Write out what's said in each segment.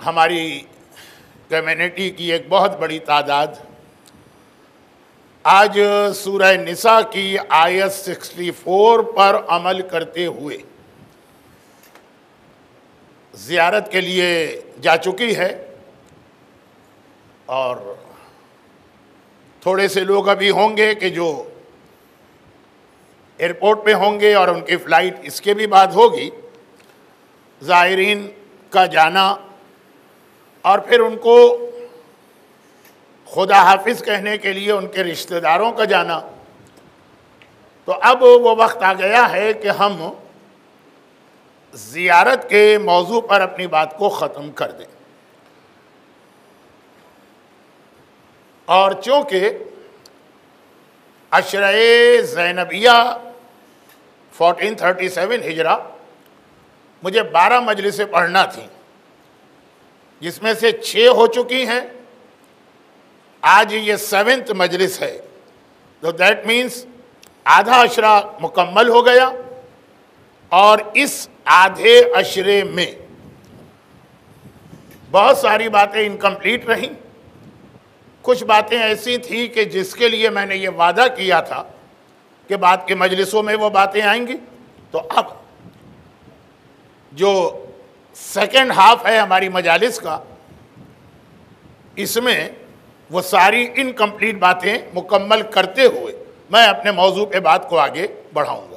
हमारी कम्युनिटी की एक बहुत बड़ी तादाद आज सूरह निसा की आयत 64 पर अमल करते हुए ज़ियारत के लिए जा चुकी है, और थोड़े से लोग अभी होंगे कि जो एयरपोर्ट पे होंगे और उनकी फ़्लाइट इसके भी बाद होगी। ज़ायरीन का जाना और फिर उनको खुदा हाफिज़ कहने के लिए उनके रिश्तेदारों का जाना, तो अब वो वक्त आ गया है कि हम ज़ियारत के मौजू पर अपनी बात को ख़त्म कर दें। और चूँकि अशरे ज़ैनबिया 1437 हिजरा मुझे 12 मजलिसें पढ़ना थी, जिसमें से 6 हो चुकी हैं, आज ये 7th मजलिस है, तो दैट मीन्स आधा अशरा मुकम्मल हो गया। और इस आधे अशरे में बहुत सारी बातें इनकम्प्लीट रहीं। कुछ बातें ऐसी थी कि जिसके लिए मैंने ये वादा किया था कि बाद के मजलिसों में वो बातें आएंगी। तो अब जो सेकेंड हाफ है हमारी मजालिस का, इसमें वो सारी इनकम्प्लीट बातें मुकम्मल करते हुए मैं अपने मौजू पे बात को आगे बढ़ाऊंगा।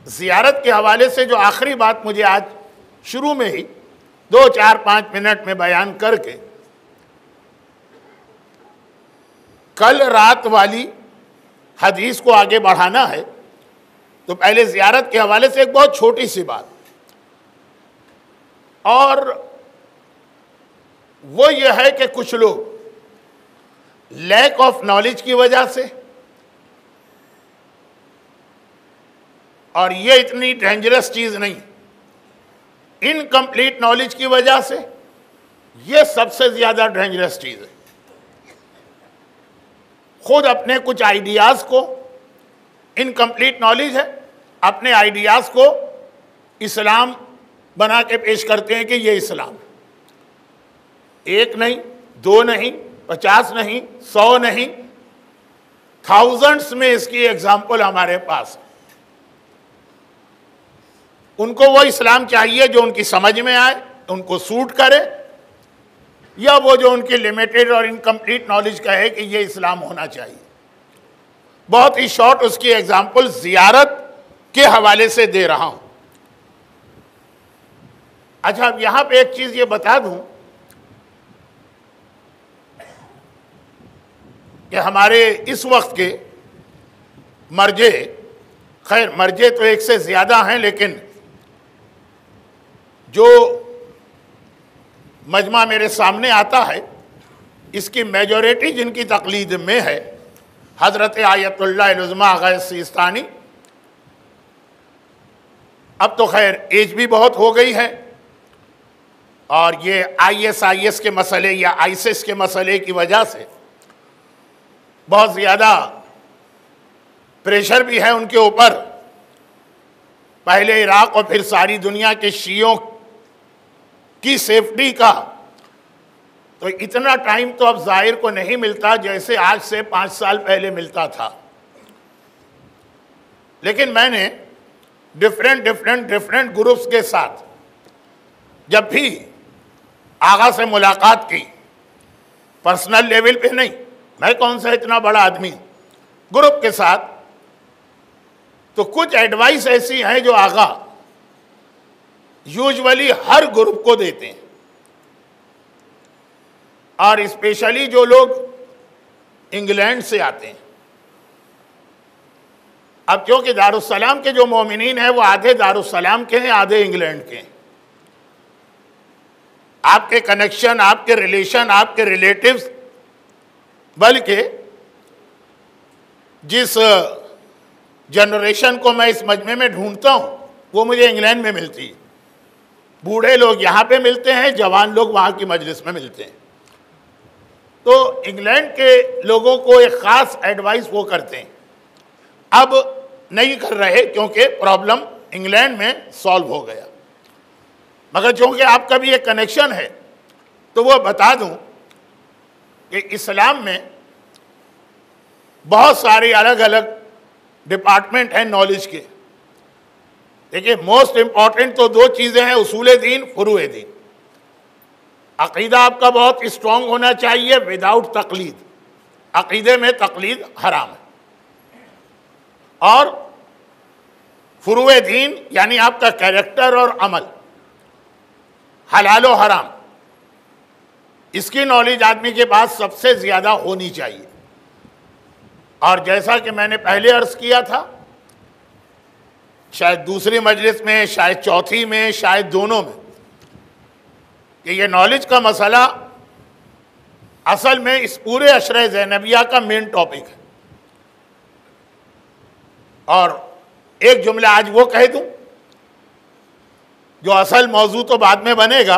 ज़ियारत के हवाले से जो आखिरी बात मुझे आज शुरू में ही 2-4-5 मिनट में बयान करके कल रात वाली हदीस को आगे बढ़ाना है, तो पहले ज़ियारत के हवाले से एक बहुत छोटी सी बात, और वो ये है कि कुछ लोग लैक ऑफ नॉलेज की वजह से, और ये इतनी डेंजरस चीज़ नहीं, इनकम्प्लीट नॉलेज की वजह से ये सबसे ज़्यादा डेंजरस चीज़ है। खुद अपने कुछ आइडियाज़ को, इनकम्प्लीट नॉलेज है, अपने आइडियाज़ को इस्लाम बना के पेश करते हैं कि ये इस्लाम। 1 नहीं, 2 नहीं, 50 नहीं, 100 नहीं, थाउजेंड्स में इसकी एग्जाम्पल हमारे पास है। उनको वो इस्लाम चाहिए जो उनकी समझ में आए, उनको सूट करे, या वो जो उनकी लिमिटेड और इनकम्प्लीट नॉलेज का है कि ये इस्लाम होना चाहिए। बहुत ही शॉर्ट उसकी एग्जाम्पल ज़ियारत के हवाले से दे रहा हूं। अच्छा, अब यहां पे एक चीज़ ये बता दूं कि हमारे इस वक्त के मर्जे, खैर मर्जे तो एक से ज़्यादा हैं, लेकिन जो मजमा मेरे सामने आता है इसकी मेजॉरिटी जिनकी तकलीद में है, हज़रत आयतुल्लाह उज़्मा आगा सिस्तानी अब तो खैर एज भी बहुत हो गई है और ये ISIS के मसले या ISIS के मसले की वजह से बहुत ज़्यादा प्रेशर भी है उनके ऊपर, पहले इराक और फिर सारी दुनिया के शियों की सेफ्टी का। तो इतना टाइम तो अब ज़ाहिर को नहीं मिलता जैसे आज से 5 साल पहले मिलता था। लेकिन मैंने डिफरेंट ग्रुप्स के साथ जब भी आगा से मुलाकात की, पर्सनल लेवल पे नहीं, मैं कौन सा इतना बड़ा आदमी, ग्रुप के साथ, तो कुछ एडवाइस ऐसी हैं जो आगा यूजुअली हर ग्रुप को देते हैं, और स्पेशली जो लोग इंग्लैंड से आते हैं। अब क्योंकि दारुस्सलाम के जो मोमिनीन हैं वो आधे दारुस्सलाम के हैं, आधे इंग्लैंड के हैं। आपके कनेक्शन, आपके रिलेशन, आपके रिलेटिव्स, बल्कि जिस जनरेशन को मैं इस मजमे में ढूंढता हूँ वो मुझे इंग्लैंड में मिलती है। बूढ़े लोग यहाँ पे मिलते हैं, जवान लोग वहाँ की मजलिस में मिलते हैं। तो इंग्लैंड के लोगों को एक ख़ास एडवाइस वो करते हैं, अब नहीं कर रहे क्योंकि प्रॉब्लम इंग्लैंड में सॉल्व हो गया, मगर चूँकि आपका भी एक कनेक्शन है तो वो बता दूं कि इस्लाम में बहुत सारे अलग अलग डिपार्टमेंट हैं नॉलेज के। देखिए, मोस्ट इंपॉर्टेंट तो 2 चीज़ें हैं, उसूल दीन, फुरूए दीन। अक़ीदा आपका बहुत स्ट्रॉन्ग होना चाहिए विदाउट तकलीद, अक़ीदे में तकलीद हराम है। और फुरूए दीन यानी आपका कैरेक्टर और अमल, हलाल और हराम, इसकी नॉलेज आदमी के पास सबसे ज़्यादा होनी चाहिए। और जैसा कि मैंने पहले अर्ज़ किया था, शायद दूसरी मजलिस में, शायद चौथी में, शायद दोनों में, कि ये नॉलेज का मसला असल में इस पूरे अशरे ज़ैनबिया का मेन टॉपिक है। और एक जुमला आज वो कह दूं जो असल मौजू तो बाद में बनेगा,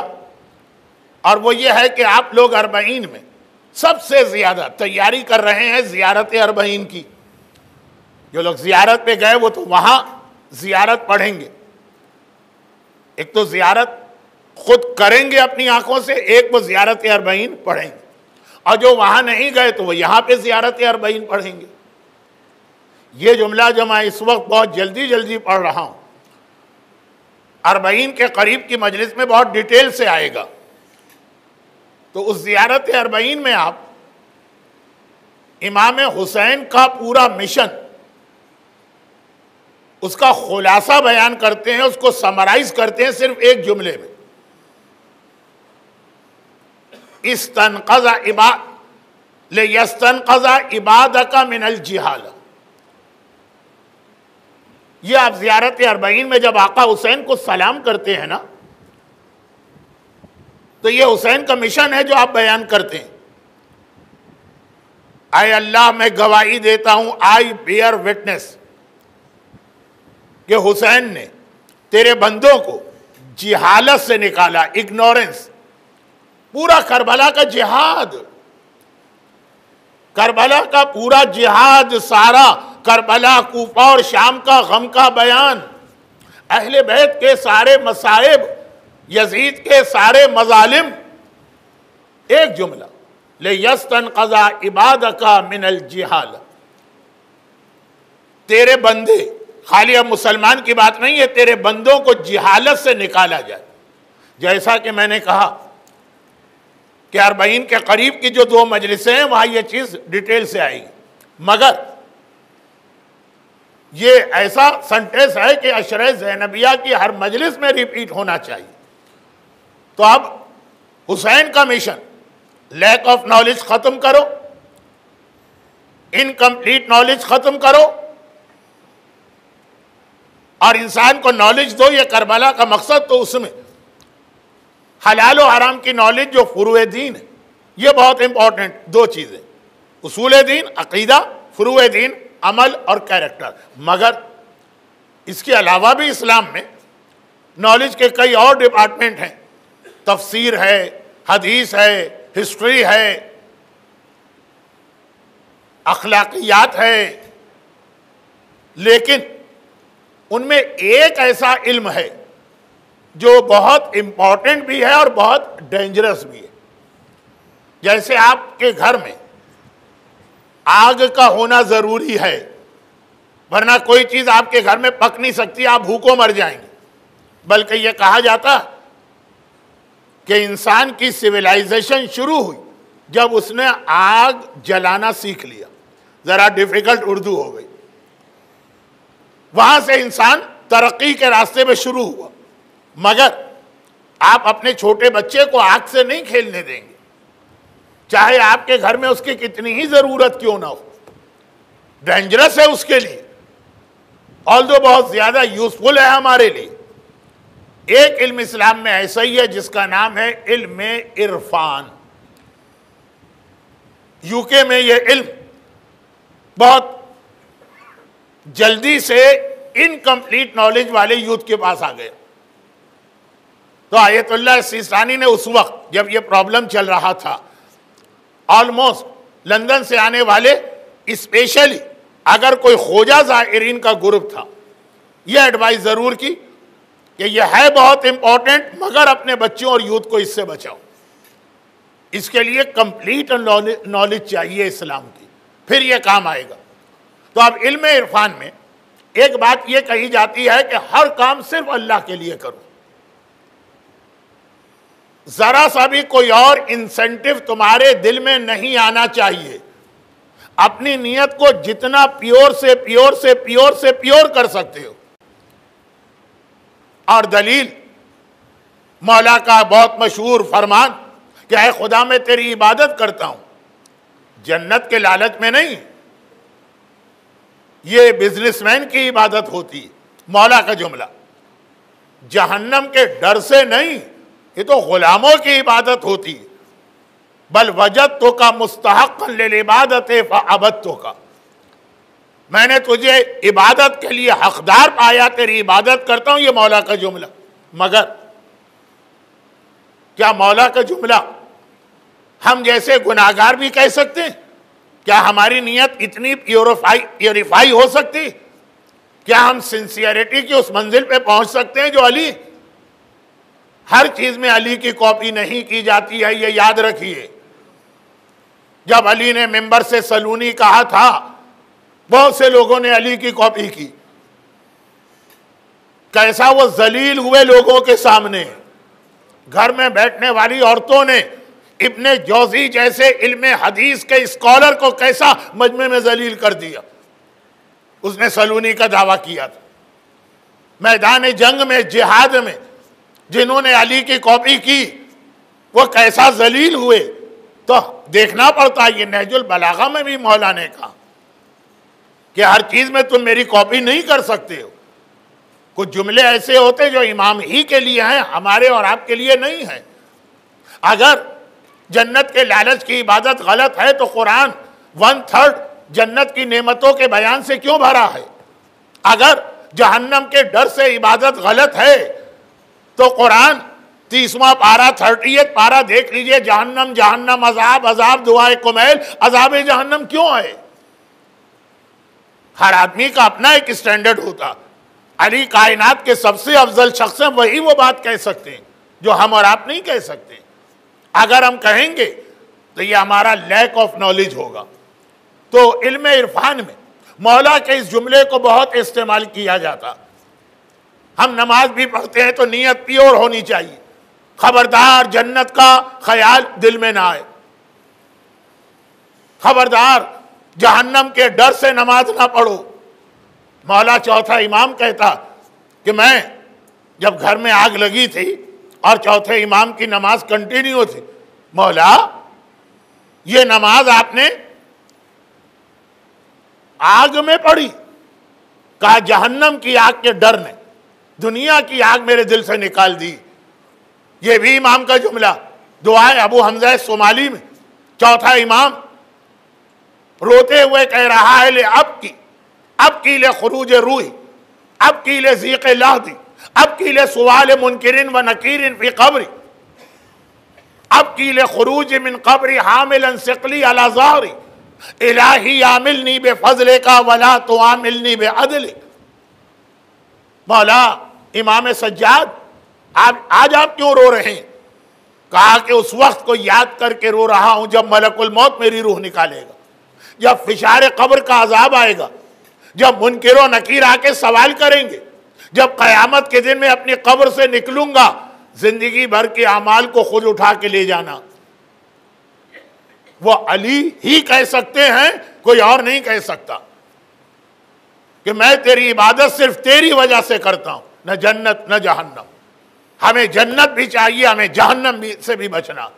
और वो ये है कि आप लोग 40 में सबसे ज़्यादा तैयारी कर रहे हैं ज़ियारत 40 की। जो लोग ज़ियारत पे गए वो तो वहाँ ज़ियारत पढ़ेंगे, एक तो ज़ियारत खुद करेंगे अपनी आंखों से, एक वो ज़ियारत 40 पढ़ेंगे, और जो वहाँ नहीं गए तो वो यहाँ पे ज़ियारत 40 पढ़ेंगे। ये जुमला जो मैं इस वक्त बहुत जल्दी पढ़ रहा हूँ, 40 के करीब की मजलिस में बहुत डिटेल से आएगा। तो उस ज़ियारत 40 में आप इमाम हुसैन का पूरा मिशन, उसका खुलासा बयान करते हैं, उसको समराइज करते हैं सिर्फ एक जुमले में, यस्तनक़ज़ा इबादका मिनल जिहाला। ये आप ज़ियारत 40 में जब आका हुसैन को सलाम करते हैं ना, तो ये हुसैन का मिशन है जो आप बयान करते हैं। आए अल्लाह, मैं गवाही देता हूं, आई बेयर विटनेस, कि हुसैन ने तेरे बंदों को जिहालत से निकाला, इग्नोरेंस। पूरा करबला का जिहाद, करबला का पूरा जिहाद, सारा करबला, कूफा और शाम का गम का बयान, अहले बैत के सारे मसाइब, यजीद के सारे मजालिम, एक जुमला, ले यस्तनक़ज़ा इबादका मिनल जिहाल। तेरे बंदे, खाली अब मुसलमान की बात नहीं है, तेरे बंदों को जिहालत से निकाला जाए। जैसा कि मैंने कहा कि 40 के करीब की जो 2 मजलिसें हैं वहाँ ये चीज़ डिटेल से आएगी, मगर ये ऐसा सेंटेंस है कि अशरे ज़ैनबिया की हर मजलिस में रिपीट होना चाहिए। तो अब हुसैन का मिशन, लैक ऑफ नॉलेज ख़त्म करो, इनकम्प्लीट नॉलेज ख़त्म करो, और इंसान को नॉलेज दो। ये करबला का मकसद तो उसमें हलाल और हराम की नॉलेज जो फुरूए दीन है, ये बहुत इंपॉर्टेंट 2 चीज़ें, उसूल दीन अक़ीदा, फुरूए दीन अमल और कैरेक्टर। मगर इसके अलावा भी इस्लाम में नॉलेज के कई और डिपार्टमेंट हैं, तफसीर है, हदीस है, हिस्ट्री है, अखलाकियात है, लेकिन उनमें एक ऐसा इल्म है जो बहुत इंपॉर्टेंट भी है और बहुत डेंजरस भी है। जैसे आपके घर में आग का होना जरूरी है, वरना कोई चीज आपके घर में पक नहीं सकती, आप भूखों मर जाएंगे। बल्कि यह कहा जाता कि इंसान की सिविलाइजेशन शुरू हुई जब उसने आग जलाना सीख लिया। जरा डिफिकल्ट उर्दू हो गई। वहां से इंसान तरक्की के रास्ते में शुरू हुआ। मगर आप अपने छोटे बच्चे को आग से नहीं खेलने देंगे, चाहे आपके घर में उसकी कितनी ही जरूरत क्यों ना हो। डेंजरस है उसके लिए, ऑल्दो बहुत ज्यादा यूजफुल है हमारे लिए। एक इल्म इस्लाम में ऐसा ही है जिसका नाम है इल्म इरफान। यूके में यह इल्म बहुत जल्दी से इनकम्प्लीट नॉलेज वाले यूथ के पास आ गया। तो आयतुल्लाह सिस्तानी ने उस वक्त जब यह प्रॉब्लम चल रहा था, ऑलमोस्ट लंदन से आने वाले स्पेशली अगर कोई खोजा ज़ायरीन का ग्रुप था, यह एडवाइस जरूर की कि यह है बहुत इंपॉर्टेंट, मगर अपने बच्चों और यूथ को इससे बचाओ। इसके लिए कंप्लीट नॉलेज चाहिए इस्लाम की, फिर यह काम आएगा। तो अब इल्म इरफान में एक बात यह कही जाती है कि हर काम सिर्फ अल्लाह के लिए करो। जरा सा भी कोई और इंसेंटिव तुम्हारे दिल में नहीं आना चाहिए। अपनी नियत को जितना प्योर से प्योर से प्योर से प्योर कर सकते हो। और दलील मौला का बहुत मशहूर फरमान कि ऐ खुदा मैं तेरी इबादत करता हूं, जन्नत के लालच में नहीं, ये बिजनेसमैन की इबादत होती है। मौला का जुमला, जहन्नम के डर से नहीं, ये तो गुलामों की इबादत होती है। बल वजद तो का मुस्तहक़्क़न लिल इबादत फअबद तो का, मैंने तुझे इबादत के लिए हकदार पाया, तेरी इबादत करता हूं, ये मौला का जुमला। मगर क्या मौला का जुमला हम जैसे गुनाहगार भी कह सकते हैं? क्या हमारी नीयत इतनी प्योरीफाई हो सकती? क्या हम सिंसियरिटी की उस मंजिल पे पहुंच सकते हैं जो अली? हर चीज में अली की कॉपी नहीं की जाती है, ये याद रखिए। जब अली ने मिंबर से सलूनी कहा था, बहुत से लोगों ने अली की कॉपी की। कैसा वो जलील हुए लोगों के सामने। घर में बैठने वाली औरतों ने इब्ने जौजी जैसे इल्मे हदीस के स्कॉलर को कैसा मजमे में जलील कर दिया। उसने सलूनी का दावा किया था। मैदान जंग में, जिहाद में जिन्होंने अली की कॉपी की, वो कैसा जलील हुए। तो देखना पड़ता है। ये नहजुल बलागा में भी मौला ने कहा कि हर चीज में तुम मेरी कॉपी नहीं कर सकते हो। कुछ जुमले ऐसे होते जो इमाम ही के लिए हैं, हमारे और आपके लिए नहीं है। अगर जन्नत के लालच की इबादत गलत है तो कुरान 1/3 जन्नत की नेमतों के बयान से क्यों भरा है? अगर जहन्नम के डर से इबादत गलत है तो कुरान 30वां पारा 30th पारा देख लीजिए, जहन्नम जहन्नम अजाब अजाब दुआए कुमैल, अजाब जहन्नम क्यों है? हर आदमी का अपना एक स्टैंडर्ड होता। अली कायनात के सबसे अफजल शख्स हैं, वही वो बात कह सकते हैं जो हम और आप नहीं कह सकते। अगर हम कहेंगे तो ये हमारा लैक ऑफ नॉलेज होगा। तो इल्म इरफान में मौला के इस जुमले को बहुत इस्तेमाल किया जाता। हम नमाज भी पढ़ते हैं तो नीयत प्योर होनी चाहिए। खबरदार जन्नत का ख्याल दिल में ना आए। खबरदार जहन्नम के डर से नमाज ना पढ़ो। मौला चौथा इमाम कहता कि मैं जब घर में आग लगी थी और चौथे इमाम की नमाज कंटिन्यू थी, मौला ये नमाज आपने आग में पढ़ी? कहा जहन्नम की आग के डर ने दुनिया की आग मेरे दिल से निकाल दी। ये भी इमाम का जुमला। दुआए अबू हमजा सोमाली में चौथा इमाम रोते हुए कह रहा है, ले अब की ले खुरूज रूही, अब की ले ज़ीक़ लाहदी, अब कीले सुवाल मुनकिरिन व नकीरिन फी कब्री, अब कीले खुरूज मिन कब्री हामिलन सिकली अला ज़हरी, इलाही आमिलनी बे फजले का वला तो आमिलनी बे अदली। मौला इमाम सज्जाद, आप आज आप क्यों रो रहे हैं? कहा कि उस वक्त को याद करके रो रहा हूं जब मलकुल मौत मेरी रूह निकालेगा, जब फिशार कब्र का अजाब आएगा, जब मुनकिर व नकीर आके सवाल करेंगे, जब कयामत के दिन में अपनी कब्र से निकलूंगा, जिंदगी भर के अमाल को खुद उठा के ले जाना। वो अली ही कह सकते हैं, कोई और नहीं कह सकता कि मैं तेरी इबादत सिर्फ तेरी वजह से करता हूं, न जन्नत न जहन्नम। हमें जन्नत भी चाहिए, हमें जहन्नम से भी बचना।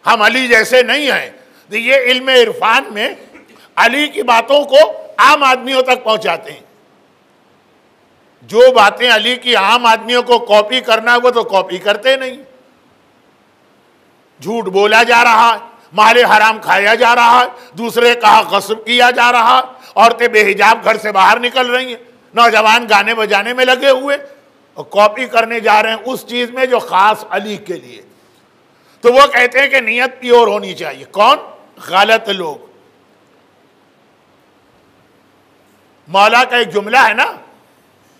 हम अली जैसे नहीं हैं। तो ये इल्म इरफान में अली की बातों को आम आदमियों तक पहुंचाते हैं। जो बातें अली की आम आदमियों को कॉपी करना है वो तो कॉपी करते नहीं। झूठ बोला जा रहा है, माले हराम खाया जा रहा है, दूसरे का हक गस्ब किया जा रहा है, औरतें बेहिजाब घर से बाहर निकल रही हैं, नौजवान गाने बजाने में लगे हुए और कॉपी करने जा रहे हैं उस चीज में जो खास अली के लिए। तो वो कहते हैं कि नियत प्योर होनी चाहिए। कौन? गलत लोग। मौला का एक जुमला है ना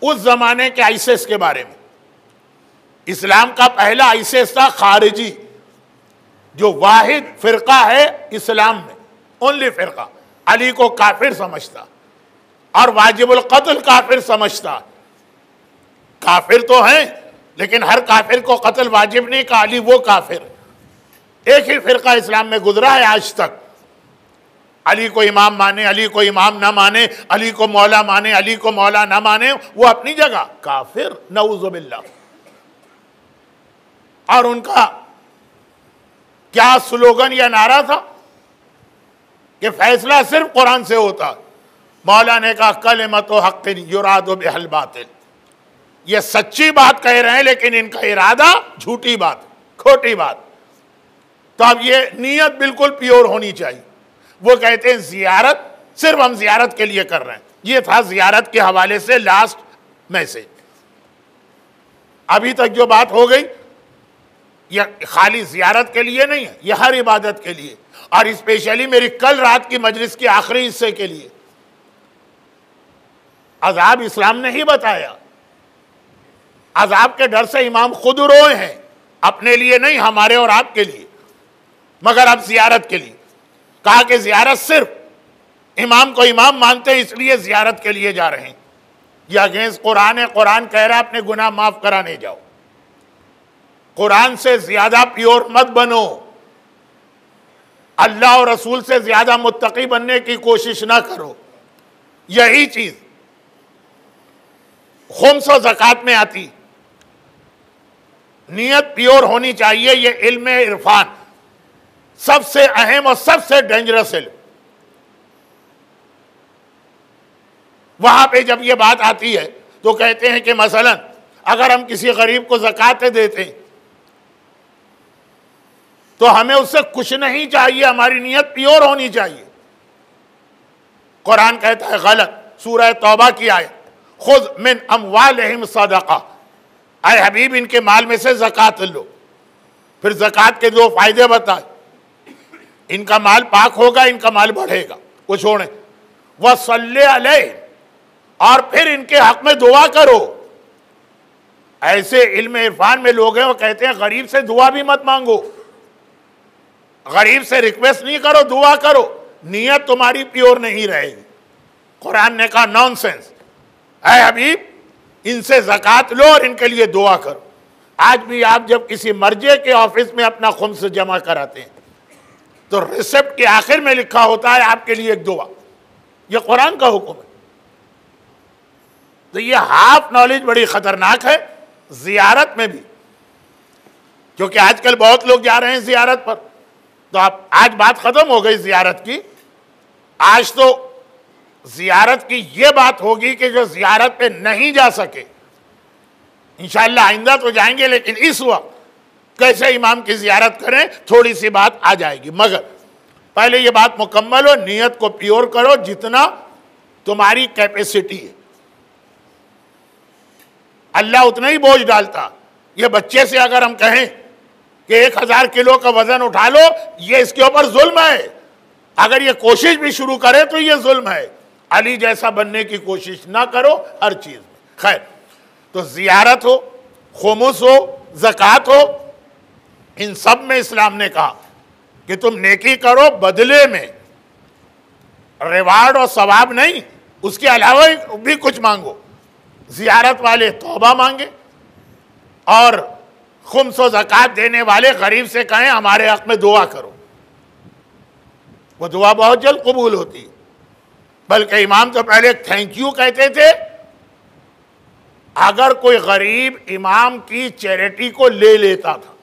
उस जमाने के आईसिस के बारे में। इस्लाम का पहला आईसिस था खारिजी, जो वाहिद फिरका है इस्लाम में, ओनली फिरका। अली को काफिर समझता और वाजिबुल कत्ल काफिर समझता। काफिर तो हैं लेकिन हर काफिर को कत्ल वाजिब नहीं कहा, अली वो काफिर। एक ही फिरका इस्लाम में गुजरा है आज तक। अली को इमाम माने, अली को इमाम ना माने, अली को मौला माने, अली को मौला ना माने, वो अपनी जगह काफिर, नऊजुबिल्लाह। और उनका क्या स्लोगन या नारा था कि फैसला सिर्फ कुरान से होता। मौला ने कहा कलिमतु हक़्क़िन युरादु बिहल बातिल। ये सच्ची बात कह रहे हैं लेकिन इनका इरादा झूठी बात, खोटी बात। तो अब ये नीयत बिल्कुल प्योर होनी चाहिए। वो कहते हैं जियारत सिर्फ हम जियारत के लिए कर रहे हैं। ये था जियारत के हवाले से लास्ट मैसेज। अभी तक जो बात हो गई यह खाली जियारत के लिए नहीं है, यह हर इबादत के लिए, और स्पेशली मेरी कल रात की मजलिस के आखिरी हिस्से के लिए। अजाब इस्लाम ने ही बताया। अजाब के डर से इमाम खुद रोए हैं, अपने लिए नहीं, हमारे और आपके लिए। मगर अब जियारत के लिए कहा कि जियारत सिर्फ इमाम को इमाम मानते हैं इसलिए जियारत के लिए जा रहे हैं। यह अगेंस्ट कुरान है। कुरान कह रहा है अपने गुनाह माफ कराने जाओ। कुरान से ज्यादा प्योर मत बनो, अल्लाह और रसूल से ज्यादा मुत्तकी बनने की कोशिश ना करो। यही चीज खुम्स और ज़कात में आती। नियत प्योर होनी चाहिए। ये इल्म इरफान सबसे अहम और सबसे डेंजरस इल्म। वहां पे जब ये बात आती है तो कहते हैं कि मसलन अगर हम किसी गरीब को ज़कात देते हैं तो हमें उससे कुछ नहीं चाहिए, हमारी नियत प्योर होनी चाहिए। कुरान कहता है गलत। सूरह तौबा की आयत, खुद मिन अमवालिहिम सदका, अय हबीब इनके माल में से ज़कात लो। फिर ज़कात के दो फायदे बताए, इनका माल पाक होगा, इनका माल बढ़ेगा। वो छोड़े वह सल्ले अलैहि, और फिर इनके हक में दुआ करो। ऐसे इल्म इरफान में लोग हैं वो कहते हैं गरीब से दुआ भी मत मांगो, गरीब से रिक्वेस्ट नहीं करो, दुआ करो, नियत तुम्हारी प्योर नहीं रहेगी। कुरान ने कहा नॉनसेंस, ऐ हबीब इनसे ज़कात लो और इनके लिए दुआ करो। आज भी आप जब किसी मर्जे के ऑफिस में अपना खुम्स जमा कराते हैं तो रिसिप्ट के आखिर में लिखा होता है आपके लिए एक दुआ। यह कुरान का हुक्म है। तो यह हाफ नॉलेज बड़ी खतरनाक है जियारत में भी, क्योंकि आजकल बहुत लोग जा रहे हैं जियारत पर। तो आप आज बात खत्म हो गई जियारत की। आज तो जियारत की यह बात होगी कि जो जियारत पे नहीं जा सके इंशाअल्लाह आइंदा तो जाएंगे, लेकिन इस वक्त कैसे इमाम की जियारत करें थोड़ी सी बात आ जाएगी। मगर पहले ये बात मुकम्मल हो, नियत को प्योर करो जितना तुम्हारी कैपेसिटी है। अल्लाह उतना ही बोझ डालता। ये बच्चे से अगर हम कहें कि 1000 किलो का वजन उठा लो, ये इसके ऊपर जुल्म है। अगर ये कोशिश भी शुरू करे तो ये जुल्म है। अली जैसा बनने की कोशिश ना करो हर चीज में। खैर, तो जियारत हो, खुमुस हो, ज़कात हो, इन सब में इस्लाम ने कहा कि तुम नेकी करो, बदले में रिवार्ड और सवाब नहीं, उसके अलावा भी कुछ मांगो। जियारत वाले तौबा मांगे और खुम्स व ज़कात देने वाले गरीब से कहें हमारे हक में दुआ करो, वो दुआ बहुत जल्द कबूल होती है। बल्कि इमाम तो पहले थैंक यू कहते थे। अगर कोई गरीब इमाम की चैरिटी को ले लेता था,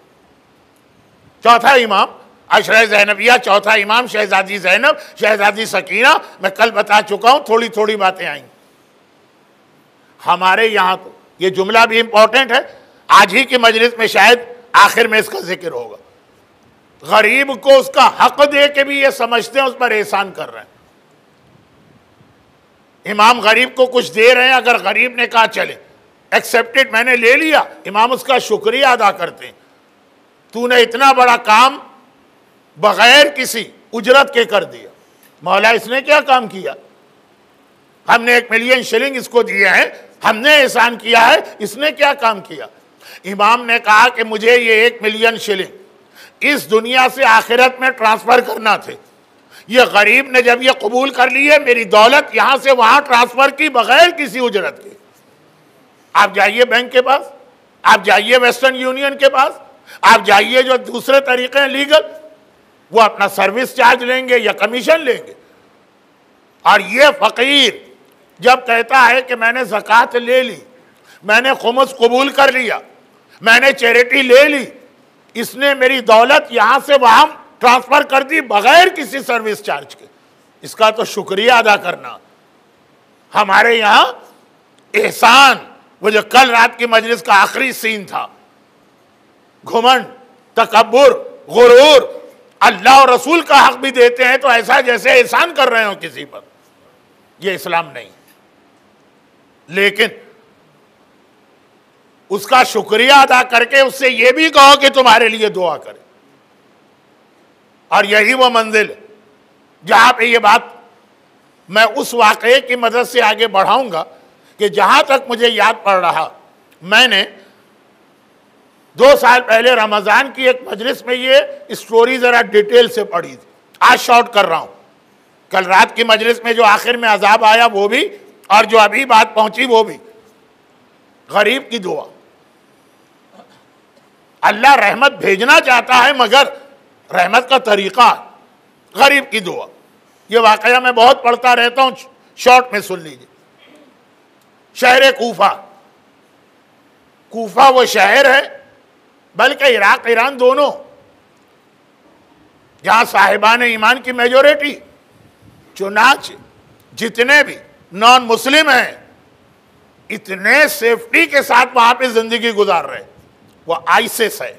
चौथा इमाम अशरा ज़ैनबिया, चौथा इमाम शहजादी ज़ैनब, शहजादी सकीना, मैं कल बता चुका हूं, थोड़ी थोड़ी बातें आई। हमारे यहां तो ये जुमला भी इंपॉर्टेंट है, आज ही की मजलिस में शायद आखिर में इसका जिक्र होगा। गरीब को उसका हक दे के भी ये समझते हैं उस पर एहसान कर रहे हैं। इमाम गरीब को कुछ दे रहे हैं, अगर गरीब ने कहा चले एक्सेप्टेड, मैंने ले लिया, इमाम उसका शुक्रिया अदा करते हैं। तूने इतना बड़ा काम बगैर किसी उजरत के कर दिया। मौला इसने क्या काम किया? हमने 1 मिलियन शिलिंग इसको दिए हैं, हमने एहसान किया है, इसने क्या काम किया? इमाम ने कहा कि मुझे ये 1 मिलियन शिलिंग इस दुनिया से आखिरत में ट्रांसफर करना थे। ये गरीब ने जब ये कबूल कर लिए, मेरी दौलत यहां से वहां ट्रांसफर की बगैर किसी उजरत के। आप जाइए बैंक के पास, आप जाइए वेस्टर्न यूनियन के पास, आप जाइए जो दूसरे तरीके हैं लीगल, वो अपना सर्विस चार्ज लेंगे या कमीशन लेंगे। और ये फकीर जब कहता है कि मैंने ज़कात ले ली, मैंने खुमुस कबूल कर लिया, मैंने चैरिटी ले ली, इसने मेरी दौलत यहां से वहां ट्रांसफर कर दी बगैर किसी सर्विस चार्ज के, इसका तो शुक्रिया अदा करना। हमारे यहां एहसान, वो जो कल रात की मजलिस का आखिरी सीन था, घुमंड, तकब्बुर, गुरूर, अल्लाह और रसूल का हक भी देते हैं तो ऐसा जैसे एहसान कर रहे हो किसी पर। यह इस्लाम नहीं। लेकिन उसका शुक्रिया अदा करके उससे यह भी कहो कि तुम्हारे लिए दुआ करे। और यही वो मंजिल जहां पे ये बात मैं उस वाकये की मदद से आगे बढ़ाऊंगा कि जहां तक मुझे याद पड़ रहा, मैंने 2 साल पहले रमजान की एक मजलिस में ये स्टोरी जरा डिटेल से पढ़ी थी। आज शॉर्ट कर रहा हूं। कल रात की मजलिस में जो आखिर में अजाब आया वो भी, और जो अभी बात पहुंची वो भी। गरीब की दुआ, अल्लाह रहमत भेजना चाहता है मगर रहमत का तरीका, गरीब की दुआ। ये वाकया मैं बहुत पढ़ता रहता हूं, शॉर्ट में सुन लीजिए। शहर कूफा, कूफा वो शहर है, बल्कि इराक ईरान दोनों, जहां साहिबान ईमान की मेजोरिटी, चुनाच जितने भी नॉन मुस्लिम हैं इतने सेफ्टी के साथ वहां पे जिंदगी गुजार रहे। वो आईसिस है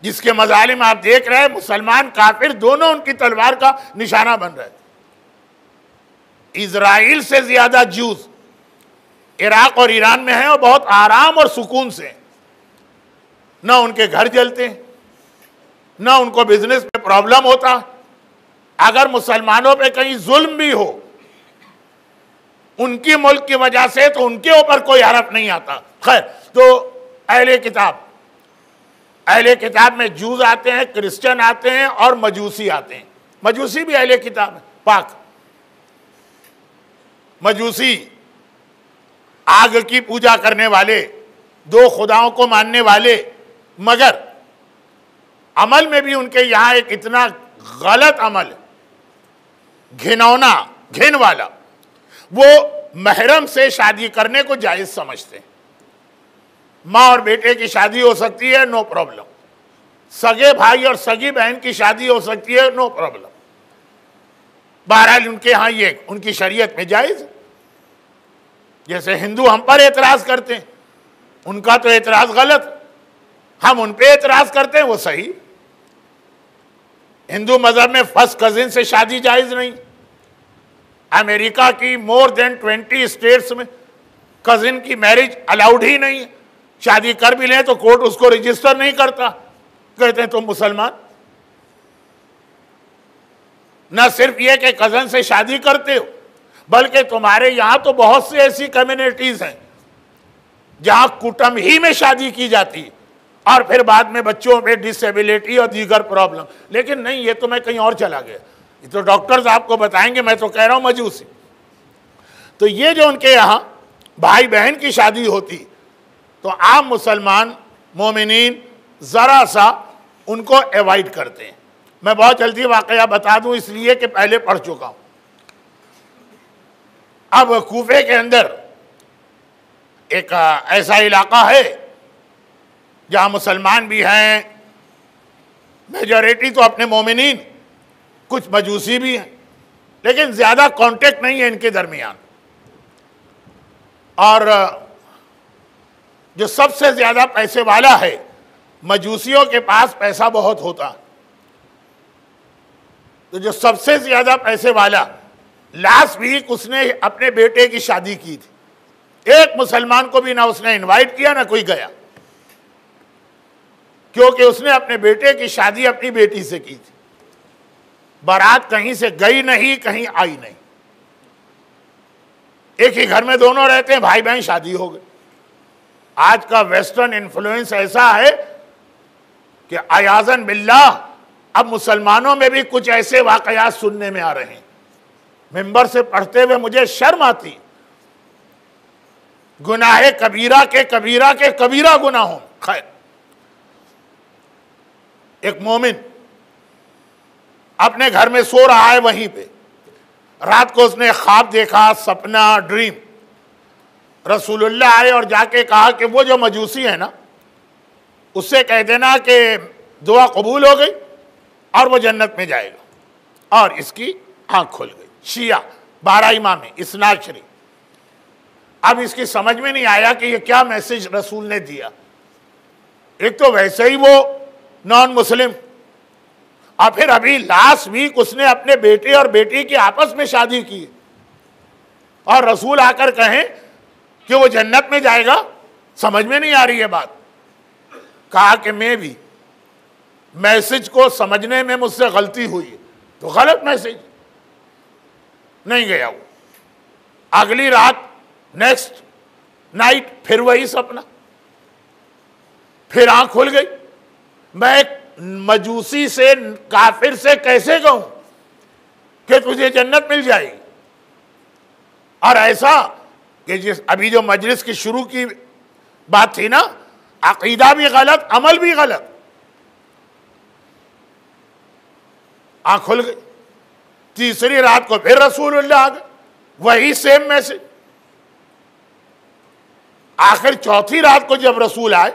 जिसके मजालिम आप देख रहे हैं, मुसलमान काफिर दोनों उनकी तलवार का निशाना बन रहे। इजराइल से ज्यादा ज्यूज इराक और ईरान में हैं और बहुत आराम और सुकून से। ना उनके घर जलते हैं, ना उनको बिजनेस में प्रॉब्लम होता। अगर मुसलमानों पे कहीं जुल्म भी हो उनकी मुल्क की वजह से, तो उनके ऊपर कोई हरफ नहीं आता। खैर, तो अहले किताब में जूज आते हैं, क्रिश्चियन आते हैं और मजूसी आते हैं। मजूसी भी अहले किताब है, पाक मजूसी, आग की पूजा करने वाले, 2 खुदाओं को मानने वाले, मगर अमल में भी उनके यहां एक इतना गलत अमल, घिनौना, घिन वाला, वो महरम से शादी करने को जायज समझते हैं। माँ और बेटे की शादी हो सकती है, नो प्रॉब्लम। सगे भाई और सगी बहन की शादी हो सकती है, नो प्रॉब्लम। बहरहाल उनके यहाँ ये उनकी शरीयत में जायज है। जैसे हिंदू हम पर एतराज करते हैं, उनका तो एतराज गलत, हम उन पे एतराज करते हैं वो सही। हिंदू मजहब में फर्स्ट कजिन से शादी जायज नहीं। अमेरिका की मोर देन 20 स्टेट्स में कजिन की मैरिज अलाउड ही नहीं है, शादी कर भी लें तो कोर्ट उसको रजिस्टर नहीं करता, कहते हैं तुम मुसलमान। न सिर्फ ये कि कजन से शादी करते हो, बल्कि तुम्हारे यहां तो बहुत सी ऐसी कम्युनिटीज हैं जहां कुटुंब ही में शादी की जाती है और फिर बाद में बच्चों में डिसेबिलिटी और दीगर प्रॉब्लम। लेकिन नहीं, ये तो मैं कहीं और चला गया, ये तो डॉक्टर्स आपको बताएंगे, मैं तो कह रहा हूं मजूसी। तो ये जो उनके यहां भाई बहन की शादी होती तो आम मुसलमान मोमिनीन जरा सा उनको अवॉइड करते हैं। मैं बहुत जल्दी वाकया बता दूं इसलिए कि पहले पढ़ चुका हूं। अब कूफे के अंदर एक ऐसा इलाका है जहां मुसलमान भी हैं, मेजॉरिटी तो अपने मोमिनीन, कुछ मजूसी भी हैं, लेकिन ज्यादा कांटेक्ट नहीं है इनके दरमियान। और जो सबसे ज्यादा पैसे वाला है, मजूसियों के पास पैसा बहुत होता, तो जो सबसे ज्यादा पैसे वाला, लास्ट वीक उसने अपने बेटे की शादी की थी। एक मुसलमान को भी ना उसने इनवाइट किया ना कोई गया, क्योंकि उसने अपने बेटे की शादी अपनी बेटी से की थी। बारात कहीं से गई नहीं, कहीं आई नहीं, एक ही घर में दोनों रहते हैं, भाई बहन, शादी हो गई। आज का वेस्टर्न इन्फ्लुएंस ऐसा है कि अयाज़न बिल्लाह अब मुसलमानों में भी कुछ ऐसे वाकयात सुनने में आ रहे हैं। मिंबर से पढ़ते हुए मुझे शर्म आती, गुनाहे कबीरा के कबीरा गुनाहों। खैर, एक मोमिन अपने घर में सो रहा है, वहीं पे रात को उसने ख्वाब देखा, सपना, ड्रीम। रसूलुल्लाह आए और जाके कहा कि वो जो मजूसी है ना, उससे कह देना कि दुआ कबूल हो गई और वो जन्नत में जाएगा। और इसकी आंख खुल गई। शिया 12 इमाम में इस्नाद शरीफ। अब इसकी समझ में नहीं आया कि ये क्या मैसेज रसूल ने दिया। एक तो वैसे ही वो नॉन मुस्लिम, और फिर अभी लास्ट वीक उसने अपने बेटे और बेटी की आपस में शादी की, और रसूल आकर कहें कि वो जन्नत में जाएगा। समझ में नहीं आ रही है बात। कहा कि मैं भी मैसेज को समझने में मुझसे गलती हुई, तो गलत मैसेज नहीं गया वो। अगली रात, नेक्स्ट नाइट, फिर वही सपना, फिर आंख खुल गई। मैं एक मजूसी से, काफिर से कैसे कहूं कि तुझे जन्नत मिल जाएगी? और ऐसा कि जिस अभी जो मजलिस की शुरू की बात थी ना, अकीदा भी गलत, अमल भी गलत। आंख खुल गई। तीसरी रात को फिर रसूलुल्लाह आ गए, वही सेम मैसेज। आखिर चौथी रात को जब रसूल आए